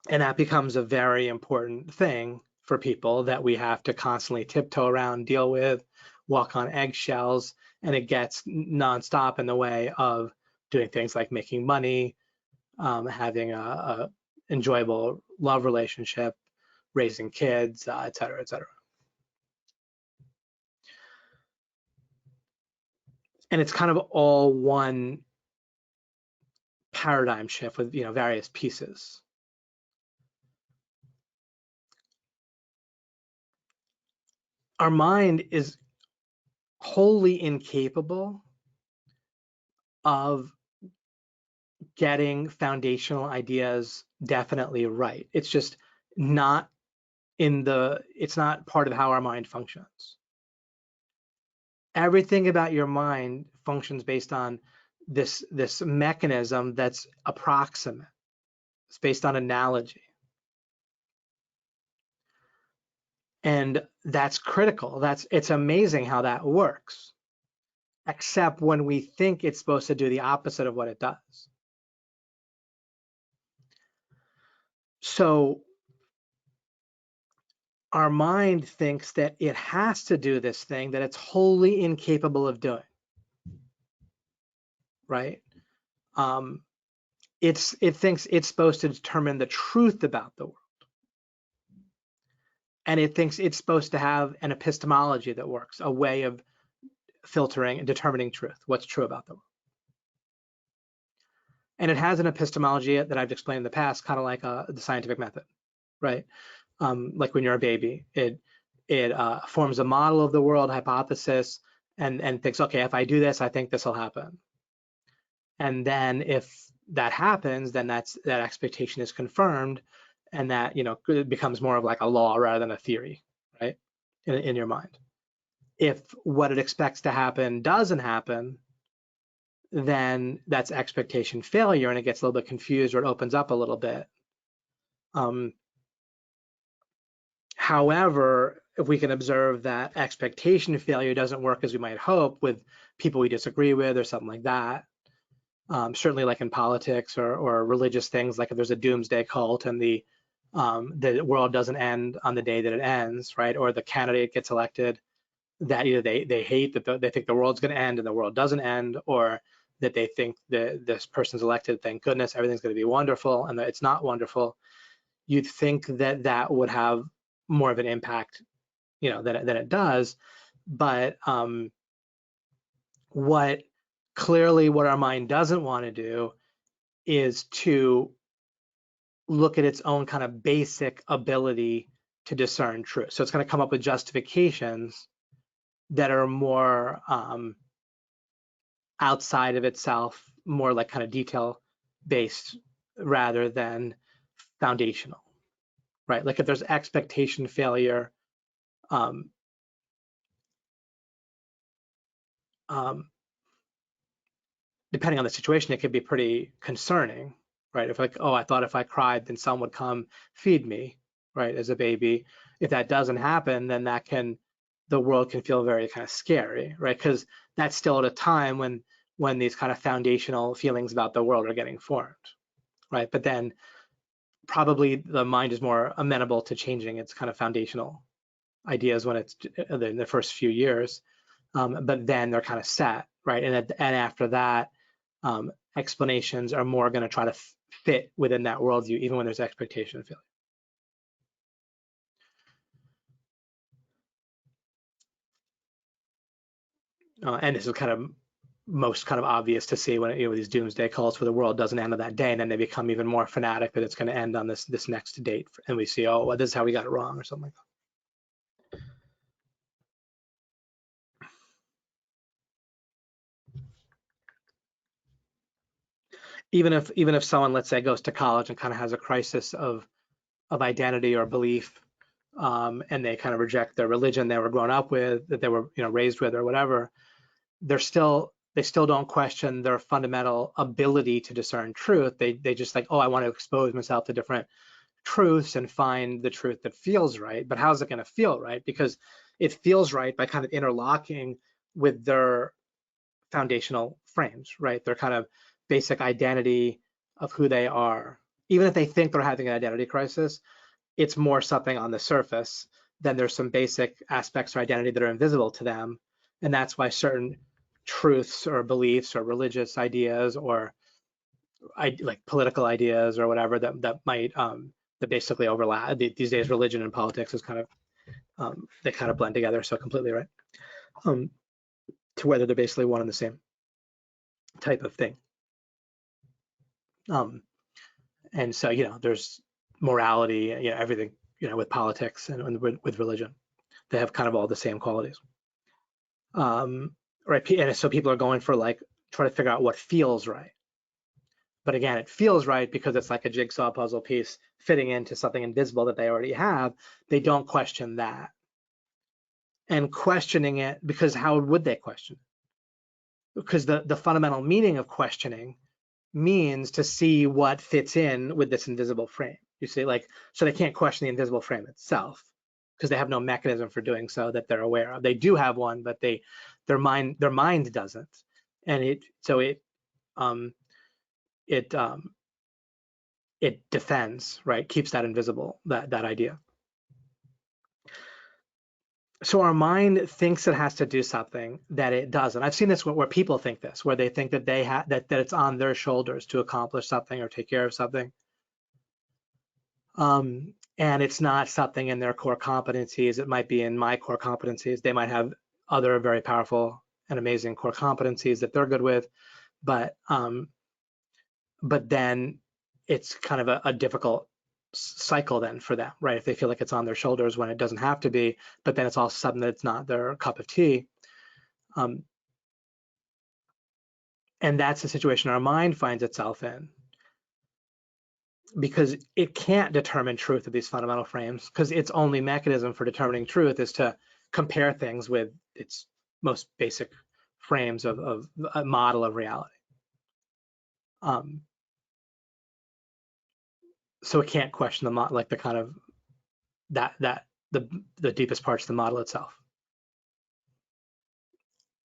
And that becomes a very important thing for people that we have to constantly tiptoe around, deal with, walk on eggshells, and it gets nonstop in the way of doing things like making money, having a enjoyable love relationship, raising kids, et cetera, et cetera. And it's kind of all one paradigm shift with various pieces. Our mind is wholly incapable of getting foundational ideas definitely right. It's just not it's not part of how our mind functions. Everything about your mind functions based on this mechanism that's approximate. It's based on analogy. And that's critical. It's amazing how that works, except when we think it's supposed to do the opposite of what it does. So our mind thinks that it has to do this thing that it's wholly incapable of doing, right? It thinks it's supposed to determine the truth about the world. And it thinks it's supposed to have an epistemology that works, a way of filtering and determining truth, what's true about the world. And it has an epistemology that I've explained in the past, kind of like the scientific method, right? Like when you're a baby, it forms a model of the world, hypothesis, and thinks, okay, if I do this, I think this will happen. And then if that happens, then that expectation is confirmed, and that it becomes more of like a law rather than a theory, right? In your mind. If what it expects to happen doesn't happen, then that's expectation failure, and it gets a little bit confused, or it opens up a little bit. However, if we can observe that expectation failure doesn't work as we might hope with people we disagree with or something like that, certainly like in politics or religious things, like if there's a doomsday cult and the world doesn't end on the day that it ends, right? Or the candidate gets elected that either they hate that they think the world's going to end and the world doesn't end, or that they think that this person's elected, thank goodness, everything's going to be wonderful, and that it's not wonderful. You'd think that that would have more of an impact, than it does. But what our mind doesn't want to do is to look at its own kind of basic ability to discern truth. So it's going to come up with justifications that are more outside of itself, more like kind of detail based rather than foundational, right? Like if there's expectation failure, depending on the situation, it could be pretty concerning, right? If like, oh, I thought if I cried, then someone would come feed me, right, as a baby. If that doesn't happen, then the world can feel very kind of scary, right? Because that's still at a time when these kind of foundational feelings about the world are getting formed, right? But then probably the mind is more amenable to changing its kind of foundational ideas when it's in the first few years, but then they're kind of set, right? And after that, explanations are more going to try to fit within that worldview, even when there's expectation failure. And this is kind of most kind of obvious to see when these doomsday cults where the world doesn't end on that day, and then they become even more fanatic that it's going to end on this next date, and we see, oh, well, this is how we got it wrong, or something like that. Even if someone, let's say, goes to college and kind of has a crisis of identity or belief, and they kind of reject their religion they were grown up with, that they were raised with or whatever, they still don't question their fundamental ability to discern truth. They just like, oh, I want to expose myself to different truths and find the truth that feels right. But how's it going to feel right? Because it feels right by kind of interlocking with their foundational frames, right? Their kind of basic identity of who they are. Even if they think they're having an identity crisis, it's more something on the surface. Then there's some basic aspects of identity that are invisible to them, And that's why certain truths or beliefs or religious ideas or like political ideas or whatever that might that basically overlap. These days, religion and politics is kind of they kind of blend together so completely, right? To whether they're basically one and the same type of thing. And so, there's morality, everything, with politics and with religion. They have kind of all the same qualities. Right? And so people are going for like, try to figure out what feels right. But again, it feels right because it's like a jigsaw puzzle piece fitting into something invisible that they already have. They don't question that. And questioning it, because how would they question it? Because the fundamental meaning of questioning means to see what fits in with this invisible frame. You see, like, so they can't question the invisible frame itself because they have no mechanism for doing so that they're aware of. They do have one, but their mind doesn't. And it defends, right? Keeps that invisible, that idea. So our mind thinks it has to do something that it doesn't. I've seen this where people think this, where they think that they have that it's on their shoulders to accomplish something or take care of something. And it's not something in their core competencies. It might be in my core competencies. They might have other very powerful and amazing core competencies that they're good with, but then it's kind of a difficult cycle then for them, right? If they feel like it's on their shoulders when it doesn't have to be, but then it's also something that's not their cup of tea. And that's the situation our mind finds itself in, because it can't determine truth of these fundamental frames, because its only mechanism for determining truth is to compare things with its most basic frames of a model of reality. So it can't question the like the kind of the deepest parts of the model itself.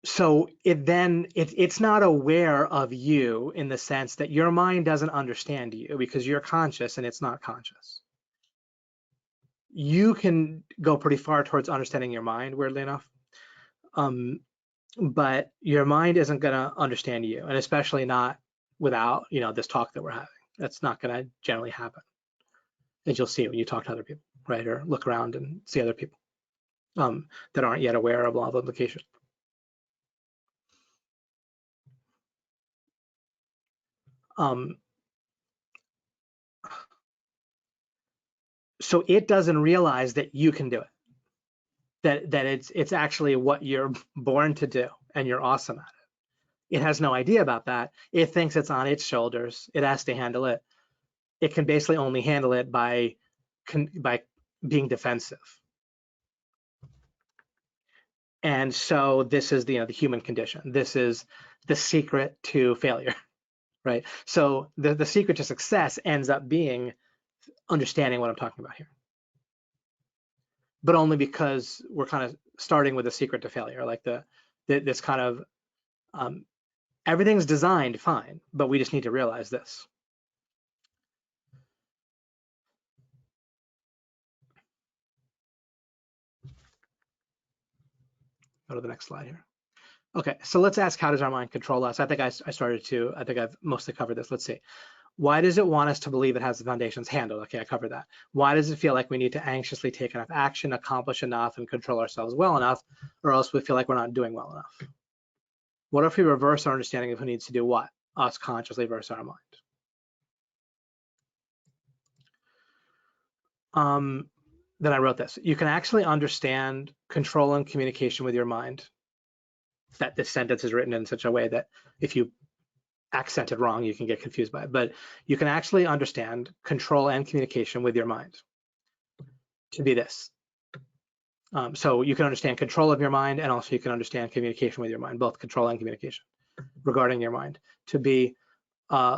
So it's not aware of you in the sense that your mind doesn't understand you because you're conscious and it's not conscious. You can go pretty far towards understanding your mind, weirdly enough, but your mind isn't going to understand you, and especially not without this talk that we're having. That's not going to generally happen, as you'll see when you talk to other people, right, or look around and see other people that aren't yet aware of law of implication. So it doesn't realize that you can do it, that it's actually what you're born to do and you're awesome at it. It has no idea about that. It thinks it's on its shoulders. It has to handle it. It can basically only handle it by being defensive. And so this is the human condition. This is the secret to failure, right? So the secret to success ends up being understanding what I'm talking about here, but only because we're kind of starting with a secret to failure, like this kind of everything's designed fine, but we just need to realize this. Go to the next slide here. Okay, so let's ask, how does our mind control us? I think I started to, I think I've mostly covered this. Let's see. Why does it want us to believe it has the foundations handled? Okay, I covered that. Why does it feel like we need to anxiously take enough action, accomplish enough, and control ourselves well enough, or else we feel like we're not doing well enough? What if we reverse our understanding of who needs to do what? Us consciously versus our mind. Then I wrote this. You can actually understand control and communication with your mind. That this sentence is written in such a way that if you accent it wrong, you can get confused by it. But you can actually understand control and communication with your mind to be this. So you can understand control of your mind, and also you can understand communication with your mind, both control and communication regarding your mind, to be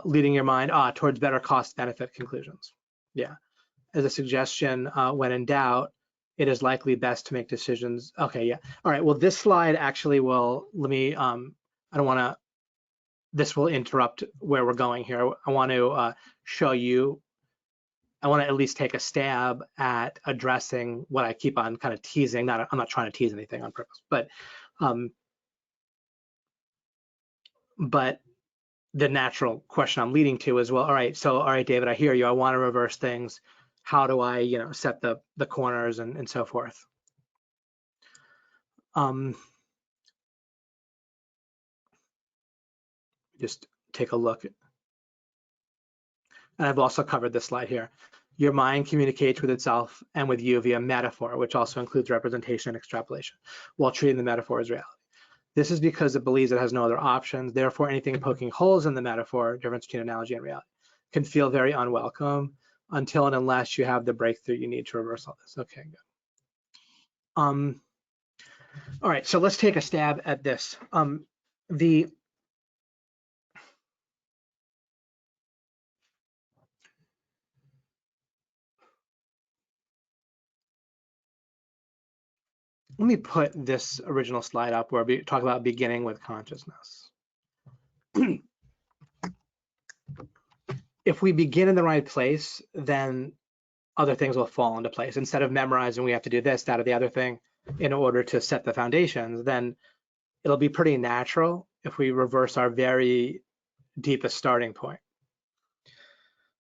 leading your mind towards better cost-benefit conclusions. Yeah. As a suggestion, when in doubt, it is likely best to make decisions. Okay, yeah. All right, well, this slide actually will, let me, I don't want to, this will interrupt where we're going here. I want to show you, I want to at least take a stab at addressing what I keep on kind of teasing. I'm not trying to tease anything on purpose, but But the natural question I'm leading to is, well, all right, David, I hear you. I want to reverse things. How do I, set the corners and so forth? Just take a look. And I've also covered this slide here. Your mind communicates with itself and with you via metaphor, which also includes representation and extrapolation, while treating the metaphor as reality. This is because it believes it has no other options. Therefore, anything poking holes in the metaphor, difference between analogy and reality, can feel very unwelcome until and unless you have the breakthrough you need to reverse all this. Okay, good. All right, so let's take a stab at this. Let me put this original slide up where we talk about beginning with consciousness. If we begin in the right place, then other things will fall into place. Instead of memorizing, we have to do this, that, or the other thing in order to set the foundations, then it'll be pretty natural if we reverse our very deepest starting point.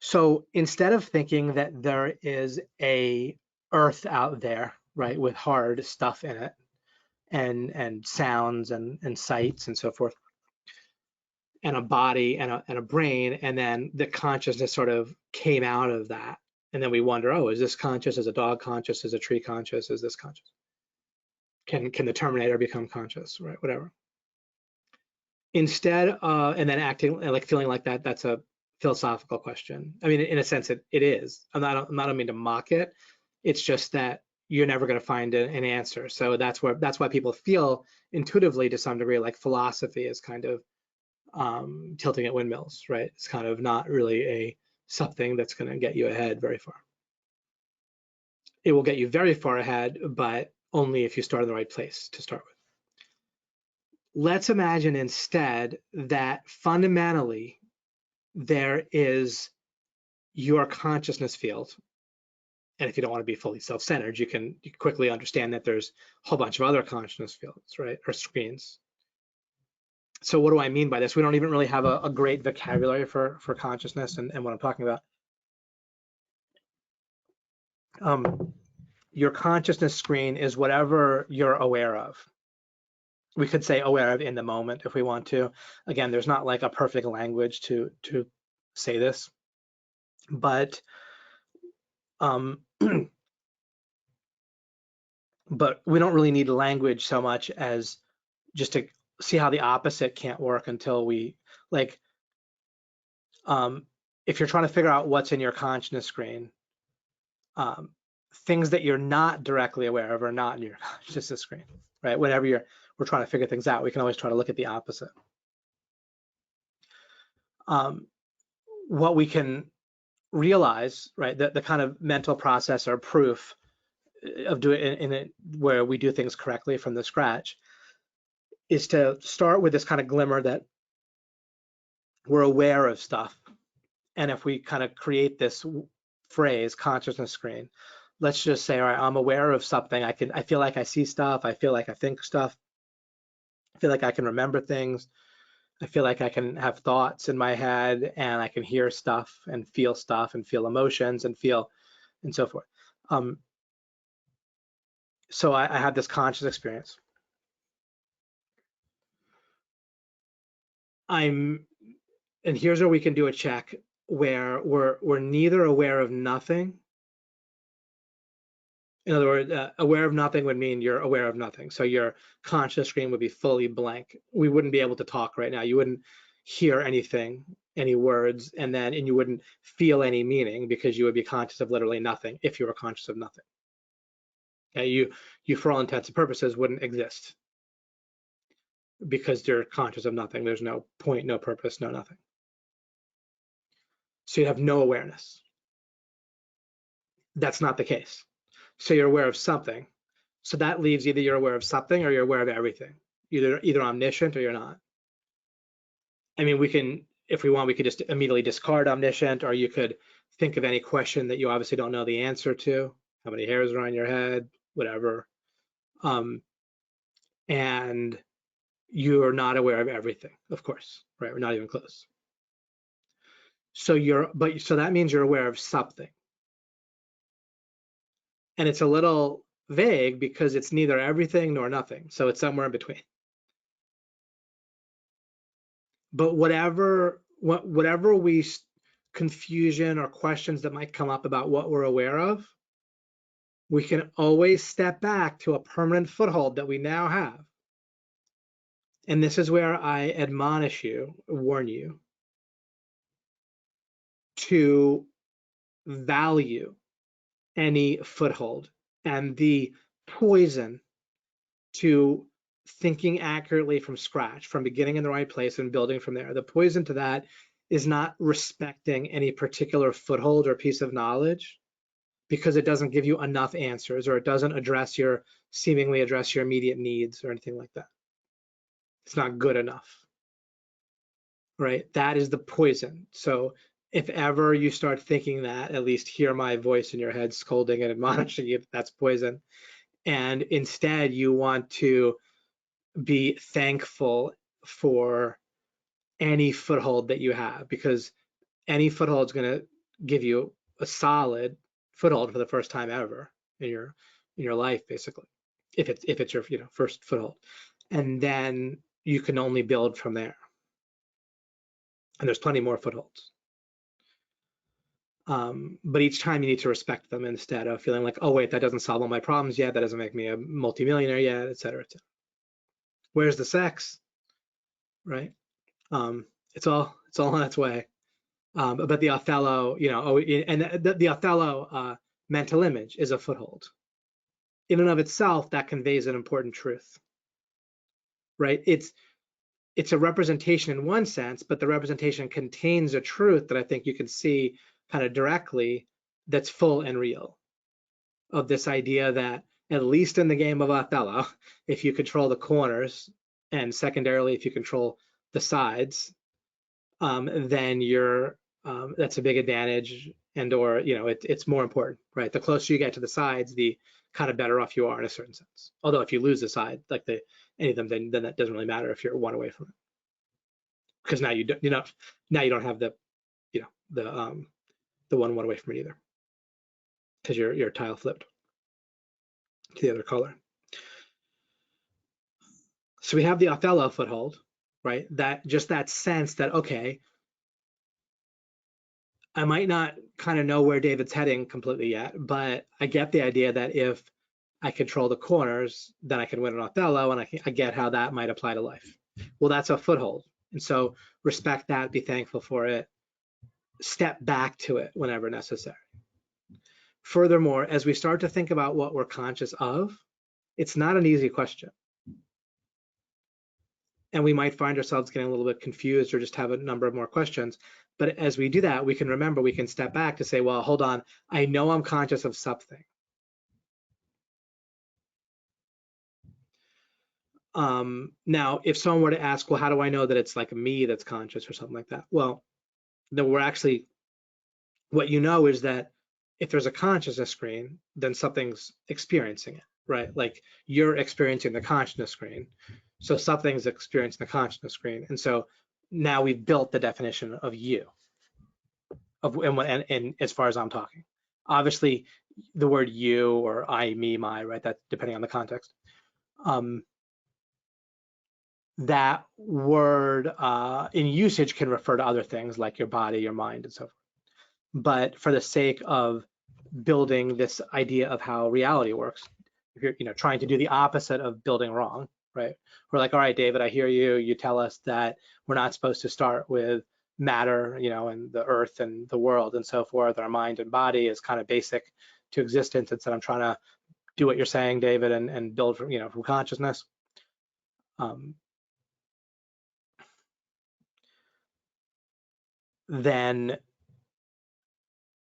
So instead of thinking that there is a earth out there, right, with hard stuff in it, and sounds and sights and so forth, and a body and a brain, and then the consciousness sort of came out of that, and then we wonder, oh, is this conscious? Is a dog conscious? Is a tree conscious? Is this conscious? Can the Terminator become conscious? Right, whatever. Instead, and then acting like feeling like that, that's a philosophical question. I mean, in a sense, it is. I don't mean to mock it. It's just that you're never going to find an answer. So that's why people feel intuitively to some degree like philosophy is kind of tilting at windmills, right? It's kind of not really something that's going to get you ahead very far. It will get you very far ahead, but only if you start in the right place to start with. Let's imagine instead that fundamentally there is your consciousness field. And if you don't want to be fully self-centered, you can quickly understand that there's a whole bunch of other consciousness fields, right, or screens. So what do I mean by this? We don't even really have a great vocabulary for consciousness and what I'm talking about. Your consciousness screen is whatever you're aware of. We could say aware of in the moment if we want to. Again, there's not like a perfect language to say this, but but we don't really need language so much as just to see how the opposite can't work until we like. If you're trying to figure out what's in your consciousness screen, things that you're not directly aware of are not in your consciousness screen, right? Whenever we're trying to figure things out, we can always try to look at the opposite. What we can realize, right, the kind of mental process or proof of doing it where we do things correctly from the scratch is to start with this kind of glimmer that we're aware of stuff. And if we kind of create this phrase, consciousness screen, let's just say, all right, I'm aware of something. I feel like I see stuff. I feel like I think stuff. I feel like I can remember things. I feel like I can have thoughts in my head and I can hear stuff and feel emotions and so forth. So I have this conscious experience. And here's where we can do a check where we're neither aware of nothing. In other words, aware of nothing would mean you're aware of nothing. So your conscious screen would be fully blank. We wouldn't be able to talk right now. You wouldn't hear anything, any words, and you wouldn't feel any meaning because you would be conscious of literally nothing if you were conscious of nothing. Okay, you for all intents and purposes wouldn't exist because you're conscious of nothing. There's no point, no purpose, no nothing. So you have no awareness. That's not the case. So you're aware of something. So that leaves either you're aware of something or you're aware of everything. Either omniscient or you're not. I mean, we can, if we want, we could just immediately discard omniscient, or you could think of any question that you obviously don't know the answer to. How many hairs are on your head, whatever. And you're not aware of everything, of course. right? We're not even close. So so that means you're aware of something. And it's a little vague because it's neither everything nor nothing. So it's somewhere in between. But whatever confusion or questions that might come up about what we're aware of, we can always step back to a permanent foothold that we now have. And this is where I admonish you, warn you, to value any foothold and the poison to thinking accurately from scratch, from beginning in the right place and building from there. The poison to that is not respecting any particular foothold or piece of knowledge because it doesn't give you enough answers, or it doesn't seemingly address your immediate needs or anything like that. It's not good enough, right? That is the poison. So if ever you start thinking that, at least hear my voice in your head scolding and admonishing you that that's poison. And instead you want to be thankful for any foothold that you have, because any foothold is going to give you a solid foothold for the first time ever in your life, basically, if it's your first foothold, and then you can only build from there. And there's plenty more footholds. But each time you need to respect them instead of feeling like, oh wait, that doesn't solve all my problems yet, that doesn't make me a multimillionaire yet, et cetera, et cetera. Where's the sex, right? It's all on its way. But the Othello, and the Othello mental image is a foothold. In and of itself, that conveys an important truth, right? It's a representation in one sense, but the representation contains a truth that I think you can see kind of directly, that's full and real, of this idea that, at least in the game of Othello, if you control the corners, and secondarily, if you control the sides, then that's a big advantage, or it's more important, right? The closer you get to the sides, the kind of better off you are in a certain sense. Although if you lose the side, like any of them, then that doesn't really matter if you're one away from it, because now you don't have the one away from it either, because your tile flipped to the other color. So we have the Othello foothold, right? That sense that, okay, I might not kind of know where David's heading completely yet, but I get the idea that if I control the corners, then I can win an Othello, and I get how that might apply to life. Well, that's a foothold. And so respect that, be thankful for it, step back to it whenever necessary. Furthermore, as we start to think about what we're conscious of, it's not an easy question. And we might find ourselves getting a little bit confused or just have a number of more questions. But as we do that, we can remember, we can step back to say, well, hold on, I know I'm conscious of something. Now, if someone were to ask, well, how do I know that it's like me that's conscious or something like that? Well, then what you know is that if there's a consciousness screen, then something's experiencing it, right? Like you're experiencing the consciousness screen. So something's experiencing the consciousness screen. And so now we've built the definition of you, and as far as I'm talking. Obviously, the word you or I, me, my, right? That's depending on the context. That word in usage can refer to other things like your body, your mind, and so forth. But for the sake of building this idea of how reality works, if you're trying to do the opposite of building wrong, right? We're like, all right, David, I hear you. You tell us that we're not supposed to start with matter, and the earth and the world and so forth. Our mind and body is kind of basic to existence. And so I'm trying to do what you're saying, David, and build from consciousness. Then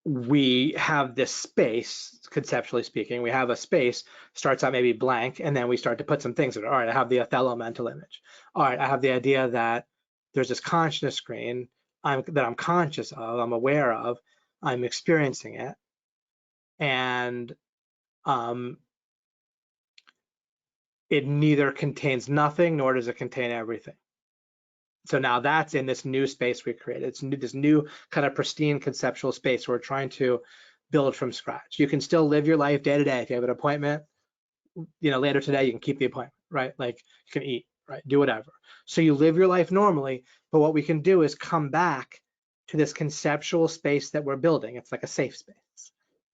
we have this space, conceptually speaking, we have a space, starts out maybe blank, and then we start to put some things in it. All right, I have the Othello mental image. All right, I have the idea that there's this consciousness screen that I'm conscious of, I'm aware of, I'm experiencing it, and it neither contains nothing nor does it contain everything. So now that's in this new space we created. It's new, this new kind of pristine conceptual space we're trying to build from scratch. You can still live your life day to day. If you have an appointment, later today, you can keep the appointment, right? Like you can eat, right? Do whatever. So you live your life normally, but what we can do is come back to this conceptual space that we're building. It's like a safe space,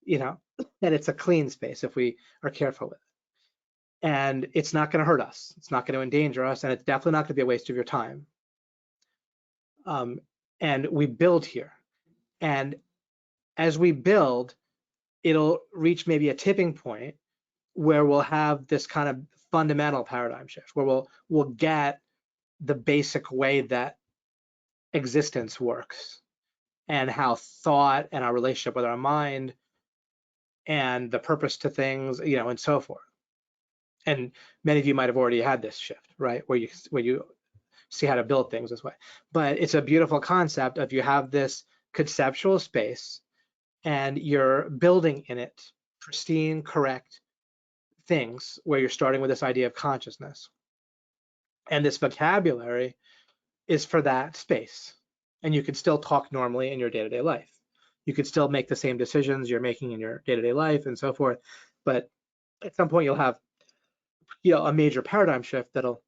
and it's a clean space if we are careful with it. And it's not going to hurt us. It's not going to endanger us, and it's definitely not going to be a waste of your time. And we build here. And as we build, it'll reach maybe a tipping point where we'll have this kind of fundamental paradigm shift, where we'll get the basic way that existence works and how thought and our relationship with our mind and the purpose to things, and so forth. And many of you might have already had this shift, right? Where you see how to build things this way. But it's a beautiful concept of you have this conceptual space and you're building in it pristine, correct things where you're starting with this idea of consciousness. And this vocabulary is for that space. And you can still talk normally in your day-to-day life. You could still make the same decisions you're making in your day-to-day life and so forth. But at some point you'll have a major paradigm shift that'll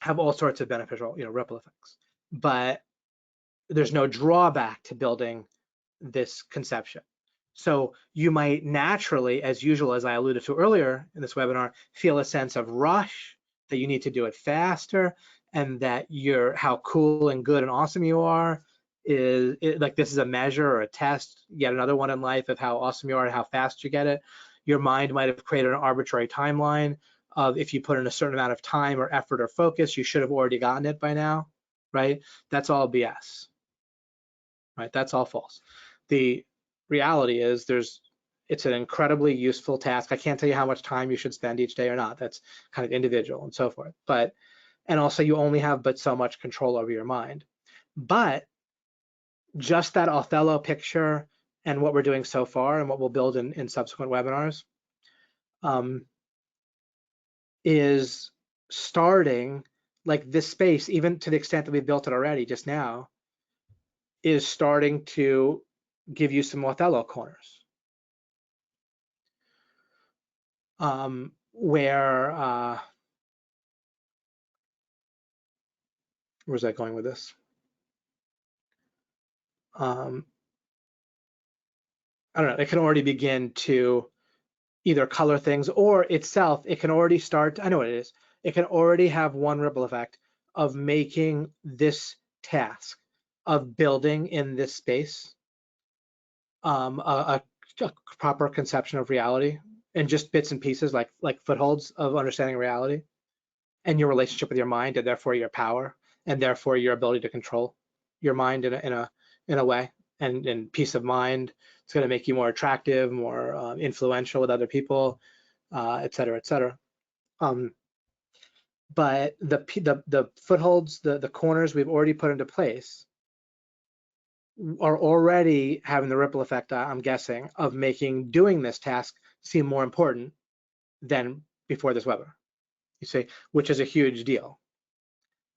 have all sorts of beneficial ripple effects. But there's no drawback to building this conception. So you might naturally, as usual, as I alluded to earlier in this webinar, feel a sense of rush, that you need to do it faster, and that how cool and good and awesome you are is like this is a measure or a test, yet another one in life of how awesome you are and how fast you get it. Your mind might have created an arbitrary timeline of if you put in a certain amount of time or effort or focus, you should have already gotten it by now, right? That's all BS, right? That's all false. The reality is it's an incredibly useful task. I can't tell you how much time you should spend each day or not. That's kind of individual and so forth. And also you only have but so much control over your mind. But just that Othello picture and what we're doing so far and what we'll build in subsequent webinars is starting, like this space, even to the extent that we've built it already just now, is starting to give you some Othello corners. Where's that going with this? I don't know, it can already begin to either color things or itself, it can already start, I know what it is, it can already have one ripple effect of making this task of building in this space a proper conception of reality, and just bits and pieces like footholds of understanding reality and your relationship with your mind, and therefore your power, and therefore your ability to control your mind in a way, and peace of mind. It's going to make you more attractive, more influential with other people, et cetera, et cetera. But the footholds, the corners we've already put into place are already having the ripple effect, I'm guessing, of making doing this task seem more important than before this webinar. You see, which is a huge deal,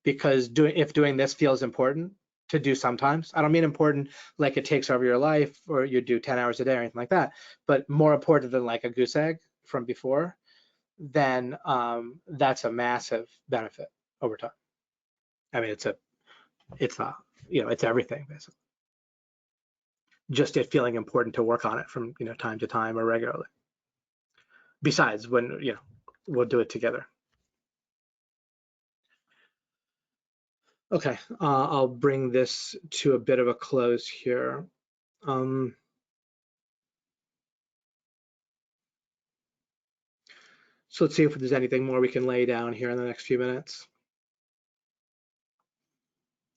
because if doing this feels important to do sometimes, I don't mean important like it takes over your life or you do 10 hours a day or anything like that, but more important than like a goose egg from before, then that's a massive benefit over time. I mean, it's everything basically. Just it feeling important to work on it from time to time or regularly. Besides when we'll do it together. Okay, I'll bring this to a bit of a close here. So let's see if there's anything more we can lay down here in the next few minutes.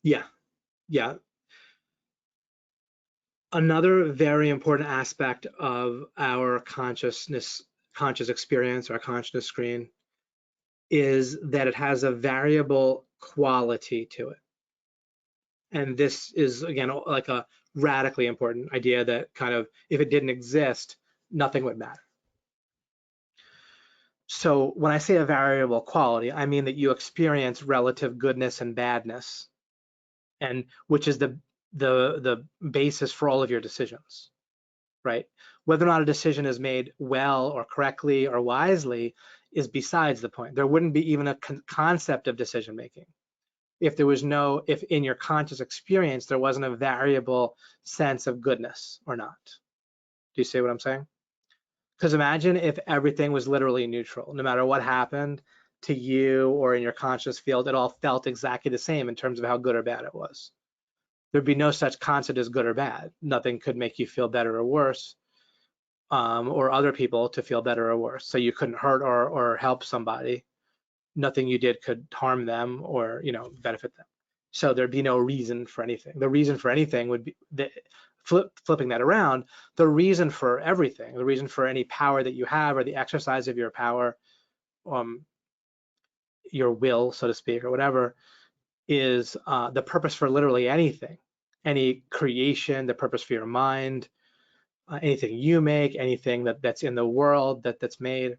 Yeah. Another very important aspect of our conscious experience, our consciousness screen, is that it has a variable quality to it. And this is, again, like a radically important idea that kind of, if it didn't exist, nothing would matter. So when I say a variable quality, I mean that you experience relative goodness and badness and which is the basis for all of your decisions, right? Whether or not a decision is made well or correctly or wisely is besides the point. There wouldn't be even a concept of decision making if there was no, if in your conscious experience there wasn't a variable sense of goodness or not. Do you see what I'm saying? Because imagine if everything was literally neutral, no matter what happened to you or in your conscious field, it all felt exactly the same in terms of how good or bad it was. There'd be no such concept as good or bad. Nothing could make you feel better or worse, or other people to feel better or worse. So you couldn't hurt or help somebody. Nothing you did could harm them or, you know, benefit them. So there'd be no reason for anything. The reason for anything would be flipping that around. The reason for everything, the reason for any power that you have or the exercise of your power, your will, so to speak, or whatever, is the purpose for literally anything, any creation, the purpose for your mind, anything you make, anything that's in the world that's made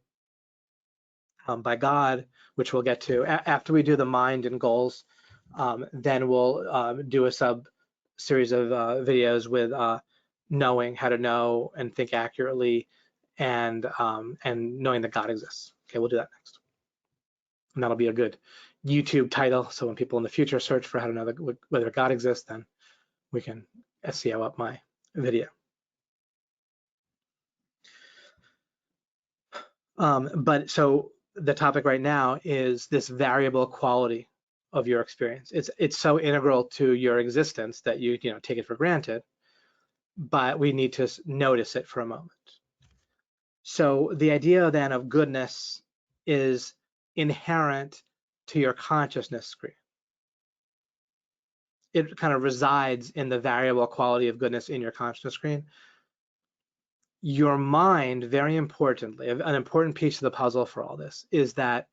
by God, which we'll get to. After we do the mind and goals, then we'll do a sub series of videos with knowing how to know and think accurately, and knowing that God exists. Okay, we'll do that next. And that'll be a good YouTube title. So when people in the future search for how to know whether God exists, then we can SEO up my video. But so the topic right now is this variable quality of your experience. It's so integral to your existence that you take it for granted, but we need to notice it for a moment. So the idea then of goodness is inherent to your consciousness screen. It kind of resides in the variable quality of goodness in your consciousness screen. Your mind, very importantly, an important piece of the puzzle for all this is that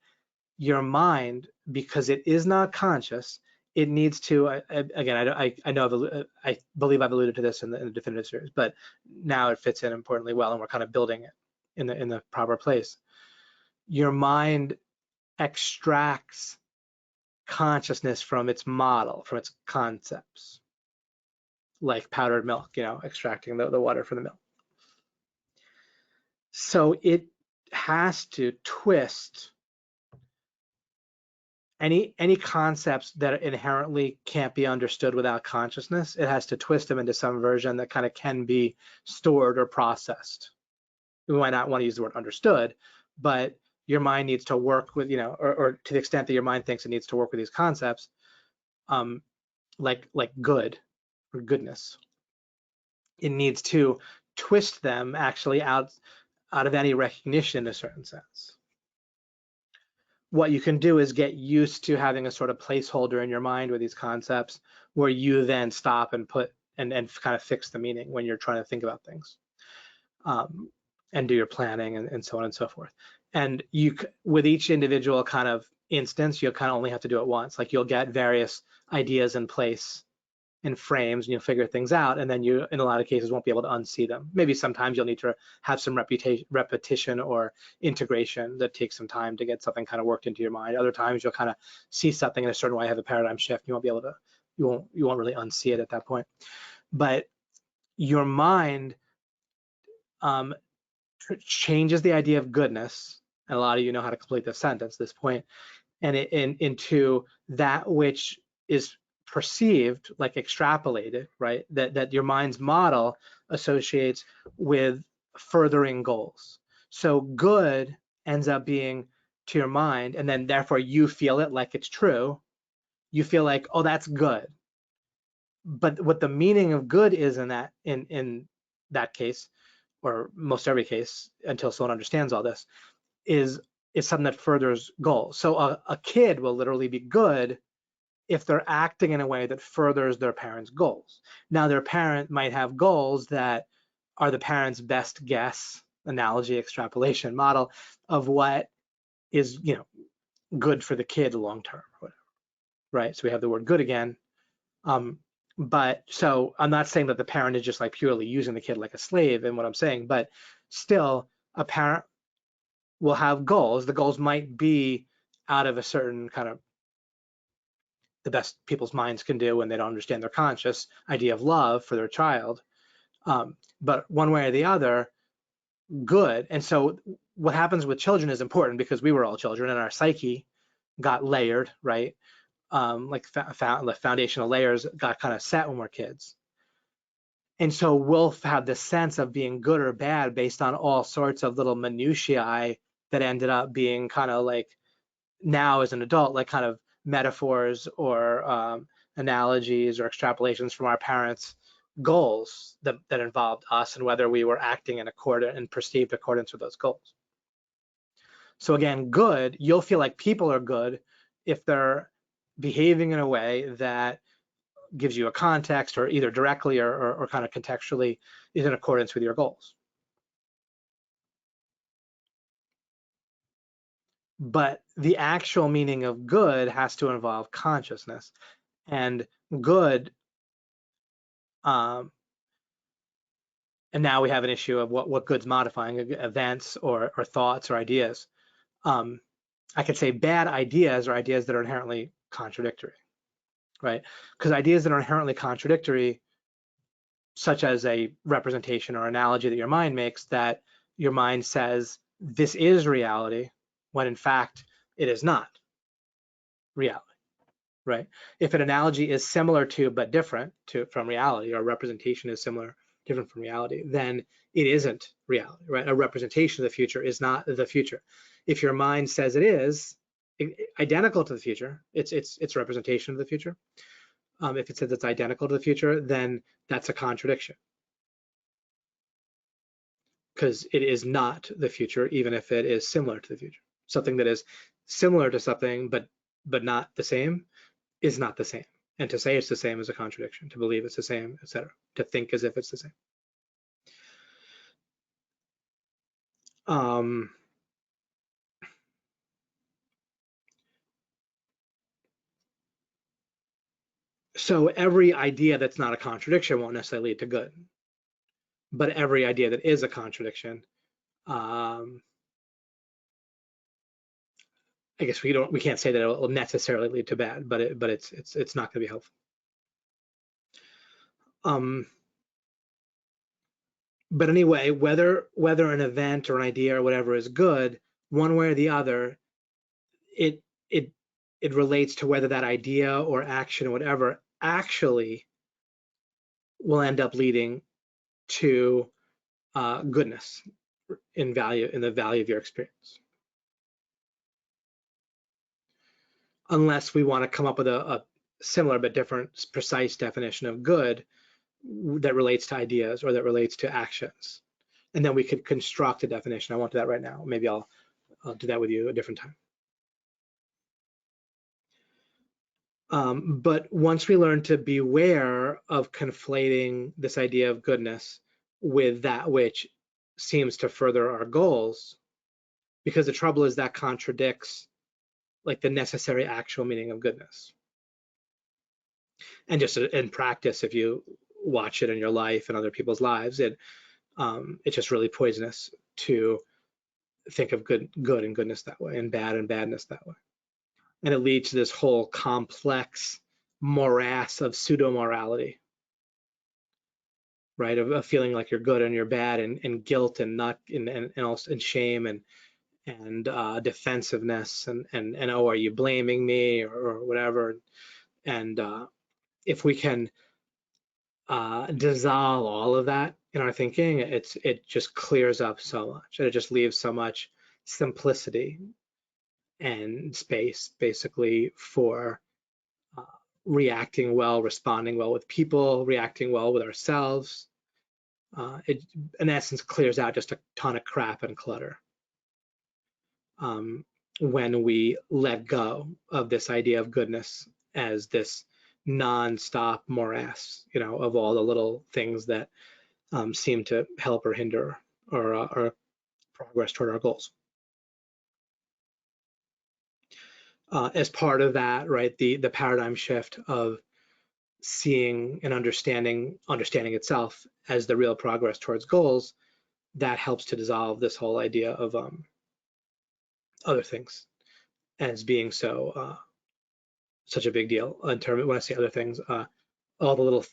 your mind, because it is not conscious, it needs to, again, I believe I've alluded to this in the definitive series, but now it fits in importantly well, and we're kind of building it in the proper place. Your mind extracts consciousness from its model, from its concepts, like powdered milk, extracting the water from the milk. So it has to twist any concepts that inherently can't be understood without consciousness. It has to twist them into some version that kind of can be stored or processed. We might not want to use the word understood, but your mind needs to work with, or to the extent that your mind thinks it needs to work with these concepts, like good or goodness. It needs to twist them actually out of any recognition in a certain sense. What you can do is get used to having a sort of placeholder in your mind with these concepts where you then stop and put and kind of fix the meaning when you're trying to think about things, and do your planning and so on and so forth. And with each individual kind of instance, you'll kind of only have to do it once. Like you'll get various ideas in place in frames and you'll figure things out, and then you in a lot of cases won't be able to unsee them. Maybe sometimes you'll need to have some repetition or integration that takes some time to get something kind of worked into your mind. Other times you'll kind of see something in a certain way, have a paradigm shift, you won't be able to, you won't really unsee it at that point. But your mind changes the idea of goodness, and a lot of you know how to complete this sentence, this point, and into that which is perceived, like extrapolated, right? That your mind's model associates with furthering goals. So good ends up being to your mind, and then therefore you feel it like it's true. You feel like, oh, that's good. But what the meaning of good is in that case, or most every case, until someone understands all this, is something that furthers goals. So a kid will literally be good if they're acting in a way that furthers their parents' goals. Now, their parent might have goals that are the parent's best guess, analogy, extrapolation model of what is, good for the kid long term, whatever, right? So we have the word good again. But so I'm not saying that the parent is just like purely using the kid like a slave in what I'm saying, but still a parent will have goals. The goals might be out of a certain kind of the best people's minds can do when they don't understand their conscious idea of love for their child. But one way or the other, good. And so what happens with children is important because we were all children and our psyche got layered, right? Like the foundational layers got kind of set when we're kids. And so we'll have this sense of being good or bad based on all sorts of little minutiae that ended up being kind of like, now as an adult, like kind of metaphors or analogies or extrapolations from our parents' goals that involved us and whether we were acting in perceived accordance with those goals. So again, good, you'll feel like people are good if they're behaving in a way that gives you a context or either directly or kind of contextually is in accordance with your goals. But the actual meaning of good has to involve consciousness, and good, and now we have an issue of what good's modifying, events or thoughts or ideas. I could say bad ideas are ideas that are inherently contradictory, right? Because ideas that are inherently contradictory, such as a representation or analogy that your mind makes, that your mind says this is reality, when in fact it is not reality, right? If an analogy is similar to but different from reality, or a representation is similar, different from reality, then it isn't reality, right? A representation of the future is not the future. If your mind says it is identical to the future, it's representation of the future. If it says it's identical to the future, then that's a contradiction, because it is not the future, even if it is similar to the future. Something that is similar to something but not the same is not the same. And to say it's the same is a contradiction. To believe it's the same, etc. To think as if it's the same. So every idea that's not a contradiction won't necessarily lead to good, but every idea that is a contradiction, I guess we can't say that it will necessarily lead to bad, but it's not going to be helpful. But anyway, whether an event or an idea or whatever is good, one way or the other, it relates to whether that idea or action or whatever actually will end up leading to goodness in the value of your experience. Unless we want to come up with a similar but different precise definition of good that relates to ideas or that relates to actions. And then we could construct a definition. I won't do that right now. Maybe I'll do that with you a different time. But once we learn to beware of conflating this idea of goodness with that which seems to further our goals, because the trouble is that contradicts like the necessary actual meaning of goodness. And just in practice, if you watch it in your life and other people's lives, it's just really poisonous to think of good and goodness that way, and bad and badness that way. And it leads to this whole complex morass of pseudo-morality, right? Of feeling like you're good and you're bad, and guilt and not and shame and defensiveness and oh, are you blaming me or whatever? And if we can dissolve all of that in our thinking, it just clears up so much, and it just leaves so much simplicity and space basically for reacting well, responding well with people, reacting well with ourselves. It in essence clears out just a ton of crap and clutter when we let go of this idea of goodness as this non-stop morass, of all the little things that seem to help or hinder our progress toward our goals. As part of that, right, the paradigm shift of seeing and understanding itself as the real progress towards goals, that helps to dissolve this whole idea of other things as being so such a big deal in terms of when I see other things. All the little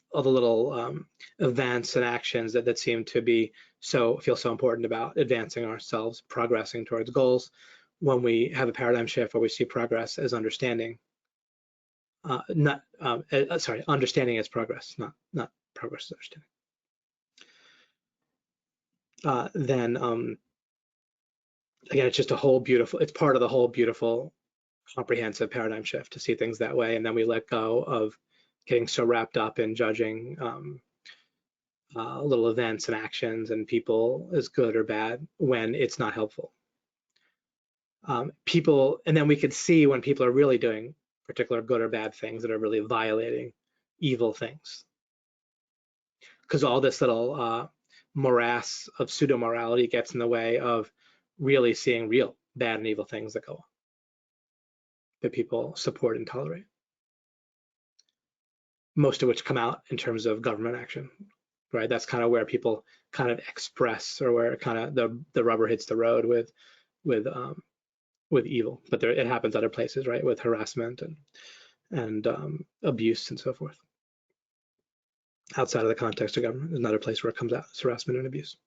events and actions that seem to be feel so important about advancing ourselves, progressing towards goals. When we have a paradigm shift where we see progress as understanding, understanding as progress, not progress as understanding. Then again, it's just it's part of the whole beautiful, comprehensive paradigm shift to see things that way, and then we let go of getting so wrapped up in judging little events and actions and people as good or bad when it's not helpful. And then we could see when people are really doing particular good or bad things that are really violating evil things. Because all this little morass of pseudo-morality gets in the way of really seeing real bad and evil things that go on, that people support and tolerate. Most of which come out in terms of government action, right? That's kind of where people kind of express, or where kind of the rubber hits the road with evil. But it happens other places, right? With harassment and abuse and so forth. Outside of the context of government, there's another place where it comes out. It's harassment and abuse.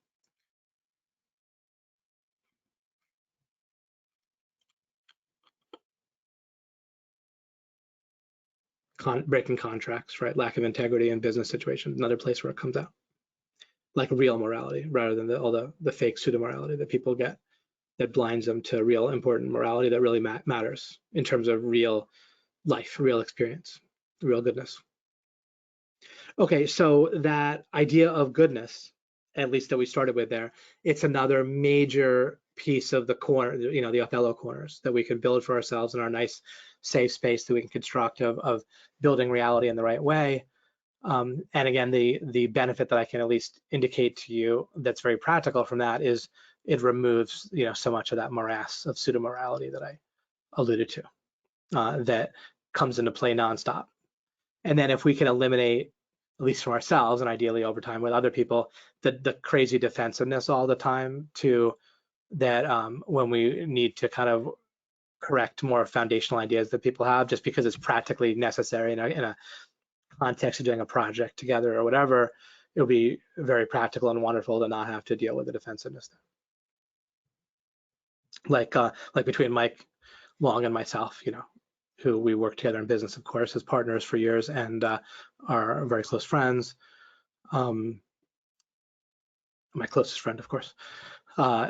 Breaking contracts, right? Lack of integrity in business situations, another place where it comes out. Like real morality, rather than all the fake pseudo morality that people get, that blinds them to real important morality that really matters in terms of real life, real experience, real goodness. Okay, so that idea of goodness, at least that we started with there, it's another major piece of the corner, the Othello corners that we can build for ourselves in our nice safe space that we can construct of building reality in the right way. And again, the benefit that I can at least indicate to you that's very practical from that is it removes so much of that morass of pseudo-morality that I alluded to that comes into play nonstop. And then if we can eliminate, at least from ourselves and ideally over time with other people, the crazy defensiveness all the time to that when we need to kind of correct more foundational ideas that people have just because it's practically necessary in a context of doing a project together or whatever, it'll be very practical and wonderful to not have to deal with the defensiveness there. Like between Mike Long and myself, who we work together in business, of course, as partners for years and are very close friends. My closest friend, of course.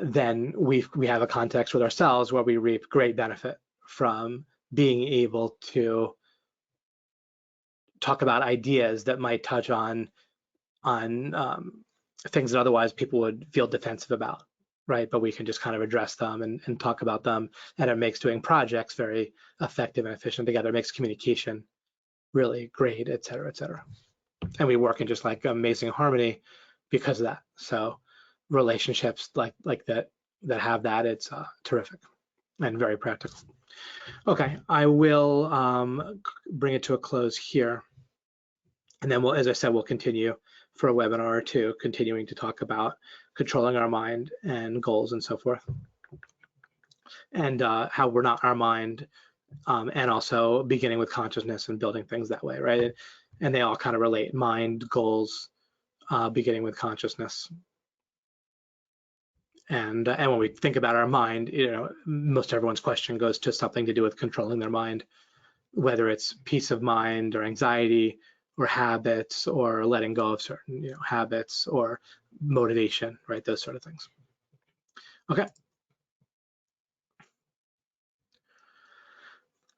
Then we have a context with ourselves where we reap great benefit from being able to talk about ideas that might touch on things that otherwise people would feel defensive about, right? But we can just kind of address them and talk about them, and it makes doing projects very effective and efficient together. It makes communication really great, et cetera, et cetera. And we work in just like amazing harmony because of that. So relationships like that have that, it's terrific and very practical. Okay, I will bring it to a close here. And then as I said, we'll continue for a webinar or two, continuing to talk about controlling our mind and goals and so forth. And how we're not our mind, and also beginning with consciousness and building things that way, right? And they all kind of relate: mind, goals, beginning with consciousness. And when we think about our mind, most everyone's question goes to something to do with controlling their mind, whether it's peace of mind or anxiety or habits or letting go of certain habits or motivation, right? Those sort of things. Okay.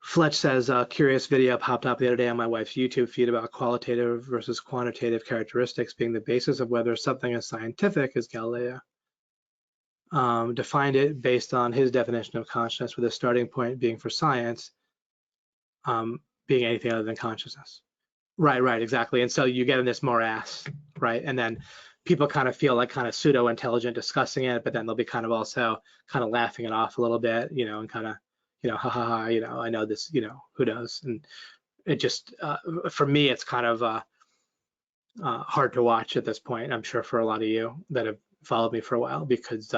Fletch says, curious video popped up the other day on my wife's YouTube feed about qualitative versus quantitative characteristics being the basis of whether something is scientific, as Galileo defined it based on his definition of consciousness, with a starting point being for science being anything other than consciousness. Right, exactly. And so you get in this morass, right? And then people kind of feel like kind of pseudo-intelligent discussing it, but then they'll be kind of also kind of laughing it off a little bit, and kind of, ha ha ha, I know this, who knows? And it just, for me, it's kind of hard to watch at this point. I'm sure for a lot of you that have followed me for a while, because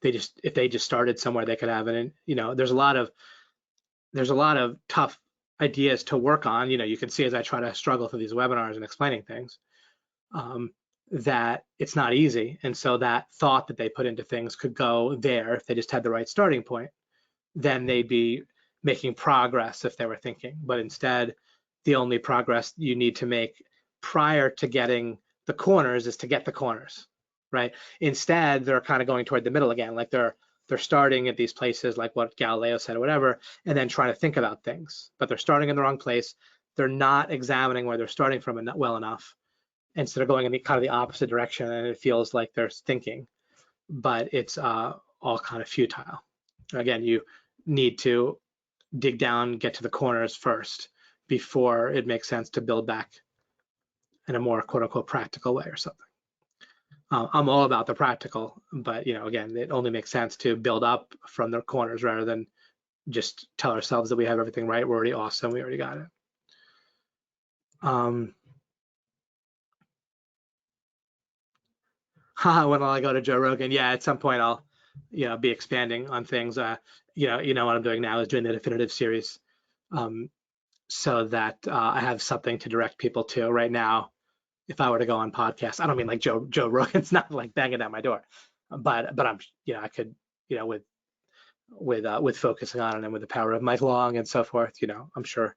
if they just started somewhere, they could have it. There's a lot of tough ideas to work on. You can see as I try to struggle through these webinars and explaining things, that it's not easy. And so that thought that they put into things could go there if they just had the right starting point. Then they'd be making progress if they were thinking. But instead, the only progress you need to make prior to getting the corners is to get the corners, right? Instead, they're kind of going toward the middle again, like they're starting at these places like what Galileo said or whatever, and then trying to think about things. But they're starting in the wrong place. They're not examining where they're starting from well enough. Instead of going in kind of the opposite direction, and it feels like they're thinking, but it's all kind of futile. Again, you need to dig down, get to the corners first before it makes sense to build back in a more quote unquote practical way or something. I'm all about the practical, but again, it only makes sense to build up from the corners rather than just tell ourselves that we have everything right. We're already awesome. We already got it. When will I go to Joe Rogan? Yeah, at some point I'll, be expanding on things. What I'm doing now is doing the definitive series, so that I have something to direct people to. Right now, if I were to go on podcasts, I don't mean like Joe Rogan's not like banging at my door, but I'm, I could, with focusing on it and with the power of Mike Long and so forth, I'm sure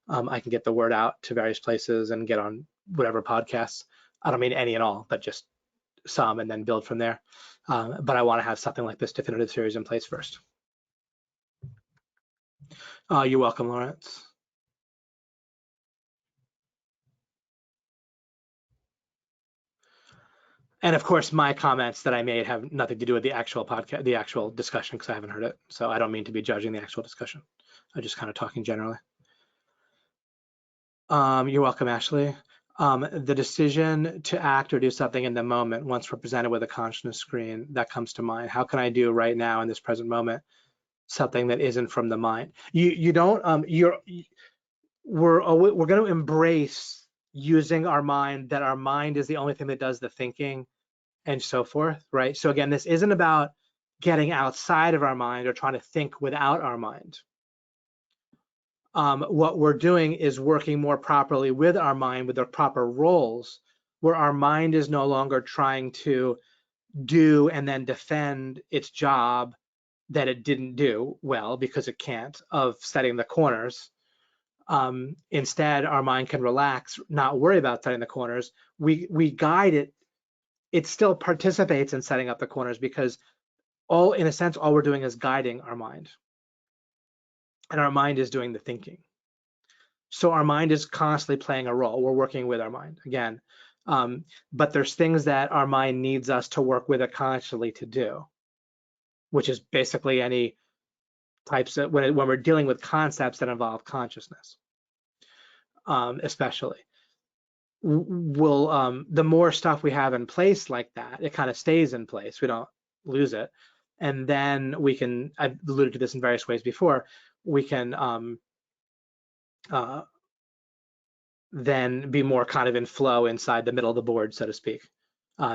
I can get the word out to various places and get on whatever podcasts. I don't mean any and all, but just some, and then build from there. But I want to have something like this definitive series in place first. You're welcome, Lawrence. And of course, my comments that I made have nothing to do with the actual podcast, the actual discussion, because I haven't heard it. So I don't mean to be judging the actual discussion. I'm just kind of talking generally. You're welcome, Ashley. The decision to act or do something in the moment, once represented with a consciousness screen, that comes to mind. How can I do right now in this present moment something that isn't from the mind? We're going to embrace using our mind, that our mind is the only thing that does the thinking and so forth, right? So again, this isn't about getting outside of our mind or trying to think without our mind. What we're doing is working more properly with our mind, with the proper roles, where our mind is no longer trying to do and then defend its job that it didn't do well, because it can't, of setting the corners. Instead, our mind can relax, not worry about setting the corners. We guide it. It still participates in setting up the corners, because in a sense, all we're doing is guiding our mind, and our mind is doing the thinking. So our mind is constantly playing a role. We're working with our mind again, but there's things that our mind needs us to work with it consciously to do, which is basically any types of, when we're dealing with concepts that involve consciousness, especially. The more stuff we have in place like that, it kind of stays in place. We don't lose it. And then we can, I've alluded to this in various ways before, we can then be more kind of in flow inside the middle of the board, so to speak,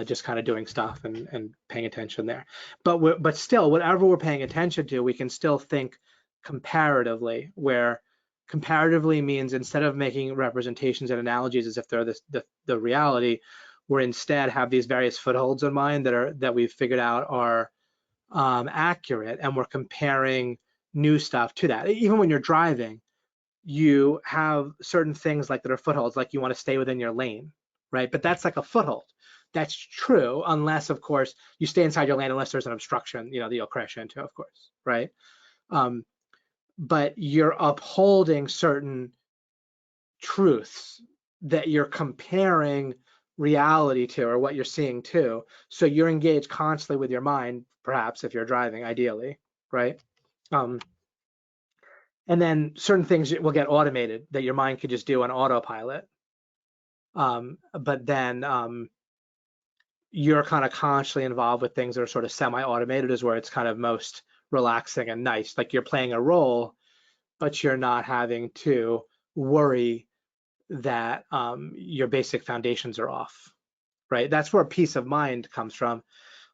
just kind of doing stuff and paying attention there. But still, whatever we're paying attention to, we can still think comparatively, where comparatively means instead of making representations and analogies as if they're the reality, we're instead have these various footholds in mind that we've figured out are accurate, and we're comparing new stuff to that. Even when you're driving, you have certain things like that are footholds, like you want to stay within your lane, right? But that's like a foothold. That's true, unless, of course, you stay inside your lane, unless there's an obstruction, that you'll crash into, of course, right? But you're upholding certain truths that you're comparing reality to, or what you're seeing to. So you're engaged constantly with your mind, perhaps if you're driving, ideally, right? And then certain things will get automated that your mind could just do on autopilot. But then you're kind of consciously involved with things that are sort of semi-automated, is where it's kind of most relaxing and nice. Like you're playing a role, but you're not having to worry that your basic foundations are off, right? That's where peace of mind comes from.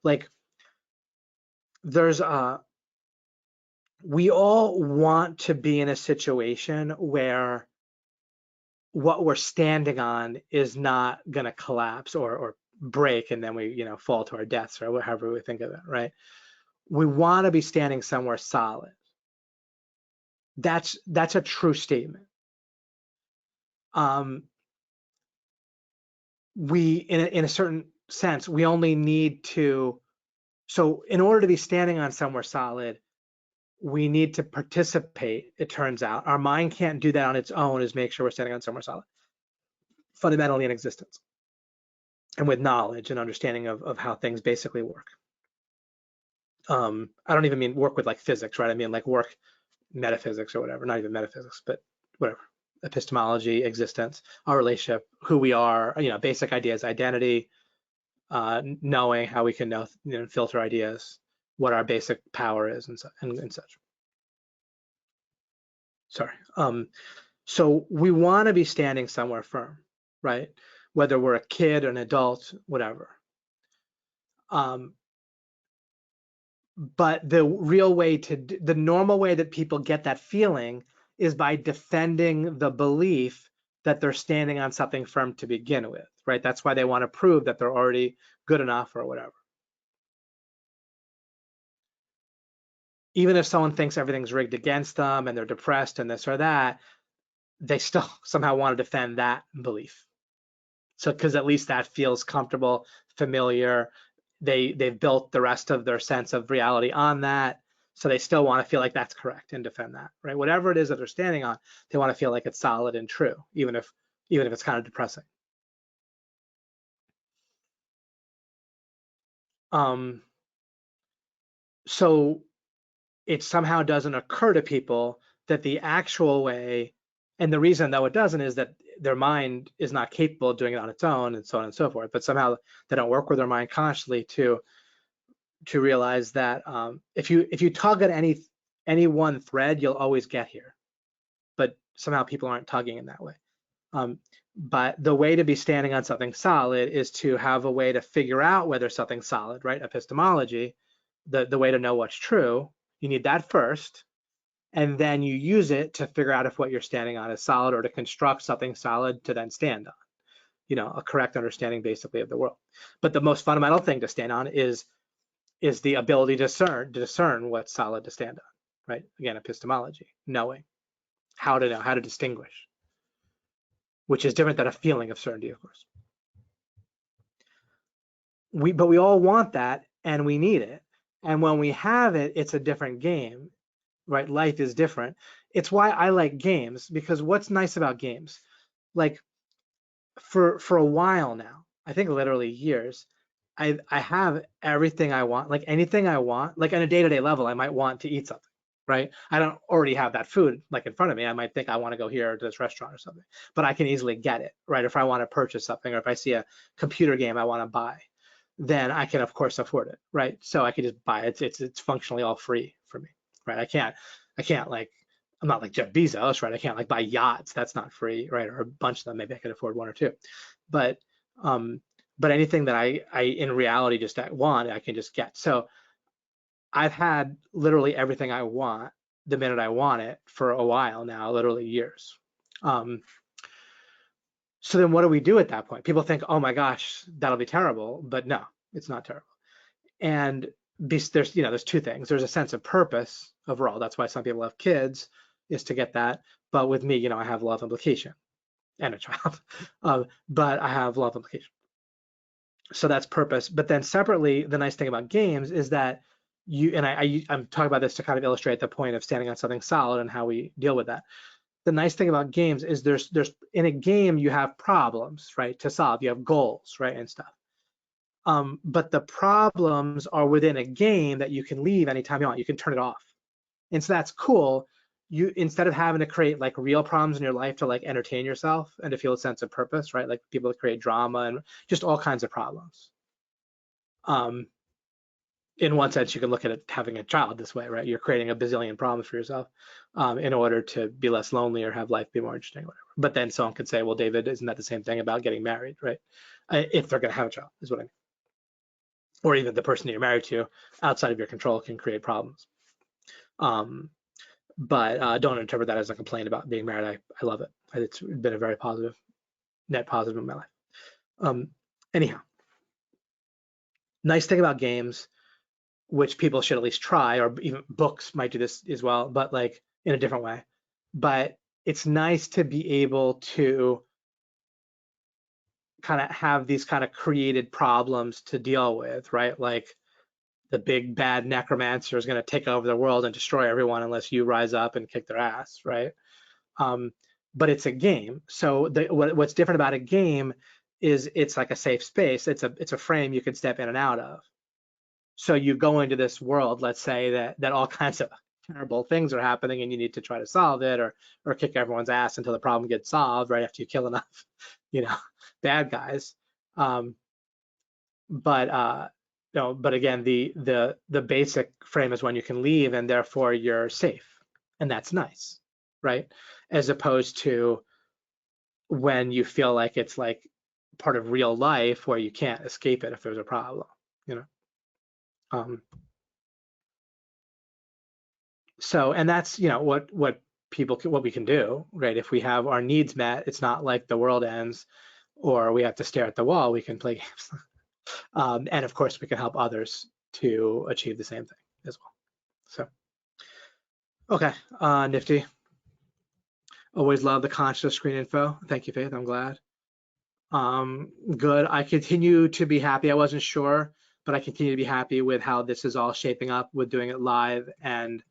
Like there's we all want to be in a situation where what we're standing on is not going to collapse or break, and then we, fall to our deaths, or however we think of it, right? We want to be standing somewhere solid. That's a true statement. We, in a certain sense, we only need to. So, in order to be standing on somewhere solid, we need to participate. It turns out our mind can't do that on its own. Is make sure we're standing on somewhere solid, fundamentally in existence, and with knowledge and understanding of how things basically work. I don't even mean work with like physics, right? I mean like work metaphysics or whatever, not even metaphysics, but whatever, epistemology, existence, our relationship, who we are, basic ideas, identity, knowing how we can know, filter ideas, what our basic power is, and such. Sorry. So we want to be standing somewhere firm, right? Whether we're a kid, an adult, whatever. But the normal way that people get that feeling is by defending the belief that they're standing on something firm to begin with, right? That's why they want to prove that they're already good enough or whatever. Even if someone thinks everything's rigged against them and they're depressed and this or that, they still somehow want to defend that belief. So, because at least that feels comfortable, familiar. They've built the rest of their sense of reality on that. So they still want to feel like that's correct and defend that, right? Whatever it is that they're standing on, they want to feel like it's solid and true, even if it's kind of depressing. So it somehow doesn't occur to people that the actual way, and the reason though it doesn't is that their mind is not capable of doing it on its own, and so on and so forth. But somehow they don't work with their mind consciously to realize that if you tug at any one thread, you'll always get here. But somehow people aren't tugging in that way. But the way to be standing on something solid is to have a way to figure out whether something's solid, right? Epistemology, the way to know what's true. You need that first, and then you use it to figure out if what you're standing on is solid, or to construct something solid to then stand on. A correct understanding basically of the world. But the most fundamental thing to stand on is the ability to discern what's solid to stand on, right? Again, epistemology, knowing how to know, how to distinguish, which is different than a feeling of certainty, of course. But we all want that, and we need it. And when we have it, it's a different game, right? Life is different. It's why I like games, because what's nice about games, like for a while now, I think literally years, I have everything I want, like anything I want, like on a day-to-day level, I might want to eat something, right? I don't already have that food like in front of me. I might think I want to go here to this restaurant or something, but I can easily get it, right? If I want to purchase something, or if I see a computer game I want to buy, then I can of course afford it, right? So I can just buy it. It's functionally all free for me, right? I can't like, I'm not like Jeff Bezos, right? I can't like buy yachts. That's not free, right? Or a bunch of them. Maybe I could afford one or two, but anything that I in reality just want, I can just get. So I've had literally everything I want the minute I want it for a while now, literally years. So then what do we do at that point? People think, oh my gosh, that'll be terrible, but no, it's not terrible. And there's two things. There's a sense of purpose overall. That's why some people have kids, is to get that. But with me, I have love implication and a child, but I have love implication. So that's purpose. But then separately, the nice thing about games is that I'm talking about this to kind of illustrate the point of standing on something solid and how we deal with that. The nice thing about games is there's in a game you have problems, right, to solve. You have goals, right, and stuff. But the problems are within a game that you can leave anytime you want. You can turn it off, and so that's cool. You, instead of having to create like real problems in your life to like entertain yourself and to feel a sense of purpose, right? Like people that create drama and just all kinds of problems. In one sense, you can look at it having a child this way, right? You're creating a bazillion problems for yourself in order to be less lonely or have life be more interesting, whatever. But then someone could say, well, David, isn't that the same thing about getting married, right? If they're going to have a child, is what I mean. Or even the person you're married to outside of your control can create problems. But don't interpret that as a complaint about being married. I love it. It's been a very positive, net positive in my life. Anyhow, nice thing about games, which people should at least try, or even books might do this as well, but like in a different way. But it's nice to be able to kind of have these kind of created problems to deal with, right? Like the big bad necromancer is going to take over the world and destroy everyone unless you rise up and kick their ass, right? But it's a game. So what's different about a game is it's like a safe space. It's a frame you can step in and out of. So you go into this world, let's say that all kinds of terrible things are happening and you need to try to solve it or kick everyone's ass until the problem gets solved right after you kill enough, bad guys. But again, the basic frame is when you can leave and therefore you're safe, and that's nice, right? As opposed to when you feel like it's like part of real life where you can't escape it if there's a problem, So, and that's what we can do, right? If we have our needs met, it's not like the world ends or we have to stare at the wall. We can play games. And of course, we can help others to achieve the same thing as well. So, okay, nifty. Always love the conscious screen info. Thank you, Faith. I'm glad. Good. I continue to be happy. I wasn't sure, but I continue to be happy with how this is all shaping up with doing it live and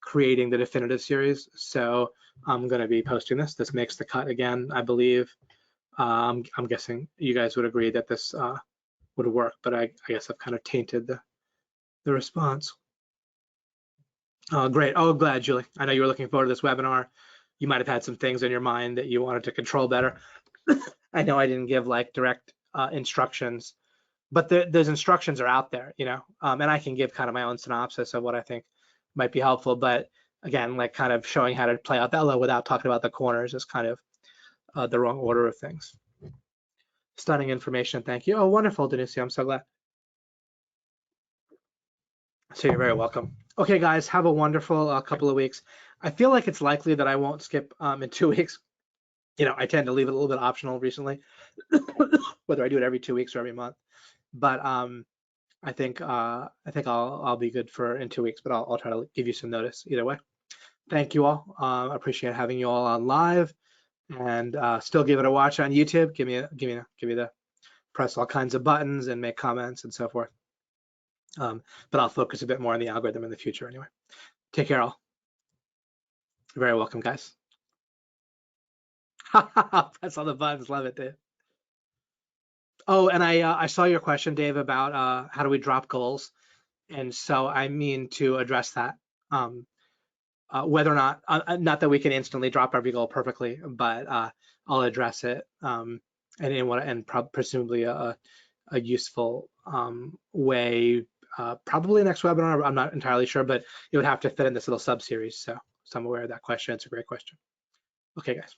creating the definitive series. So I'm going to be posting this. This makes the cut again, I believe. I'm guessing you guys would agree that this would work, but I guess I've kind of tainted the response. Great. Oh, glad, Julie. I know you were looking forward to this webinar. You might have had some things in your mind that you wanted to control better. I know I didn't give like direct instructions, but those instructions are out there, and I can give kind of my own synopsis of what I think might be helpful. But again, like kind of showing how to play Othello without talking about the corners is kind of the wrong order of things. Stunning information. Thank you. Oh, wonderful, Denisio. I'm so glad. So you're very welcome. Okay, guys, have a wonderful couple of weeks. I feel like it's likely that I won't skip in 2 weeks. I tend to leave it a little bit optional recently, whether I do it every 2 weeks or every month. But I think I'll be good for in 2 weeks, but I'll try to give you some notice either way. Thank you all. I appreciate having you all on live, and still give it a watch on YouTube. Give me the press all kinds of buttons and make comments and so forth. But I'll focus a bit more on the algorithm in the future anyway. Take care all. You're very welcome, guys. Press all the buttons. Love it, Dave. Oh, and I saw your question, Dave, about how do we drop goals, and so I mean to address that. Whether or not that we can instantly drop every goal perfectly, but I'll address it and presumably a useful way. Probably next webinar. I'm not entirely sure, but it would have to fit in this little sub-series. So I'm aware of that question. It's a great question. Okay, guys.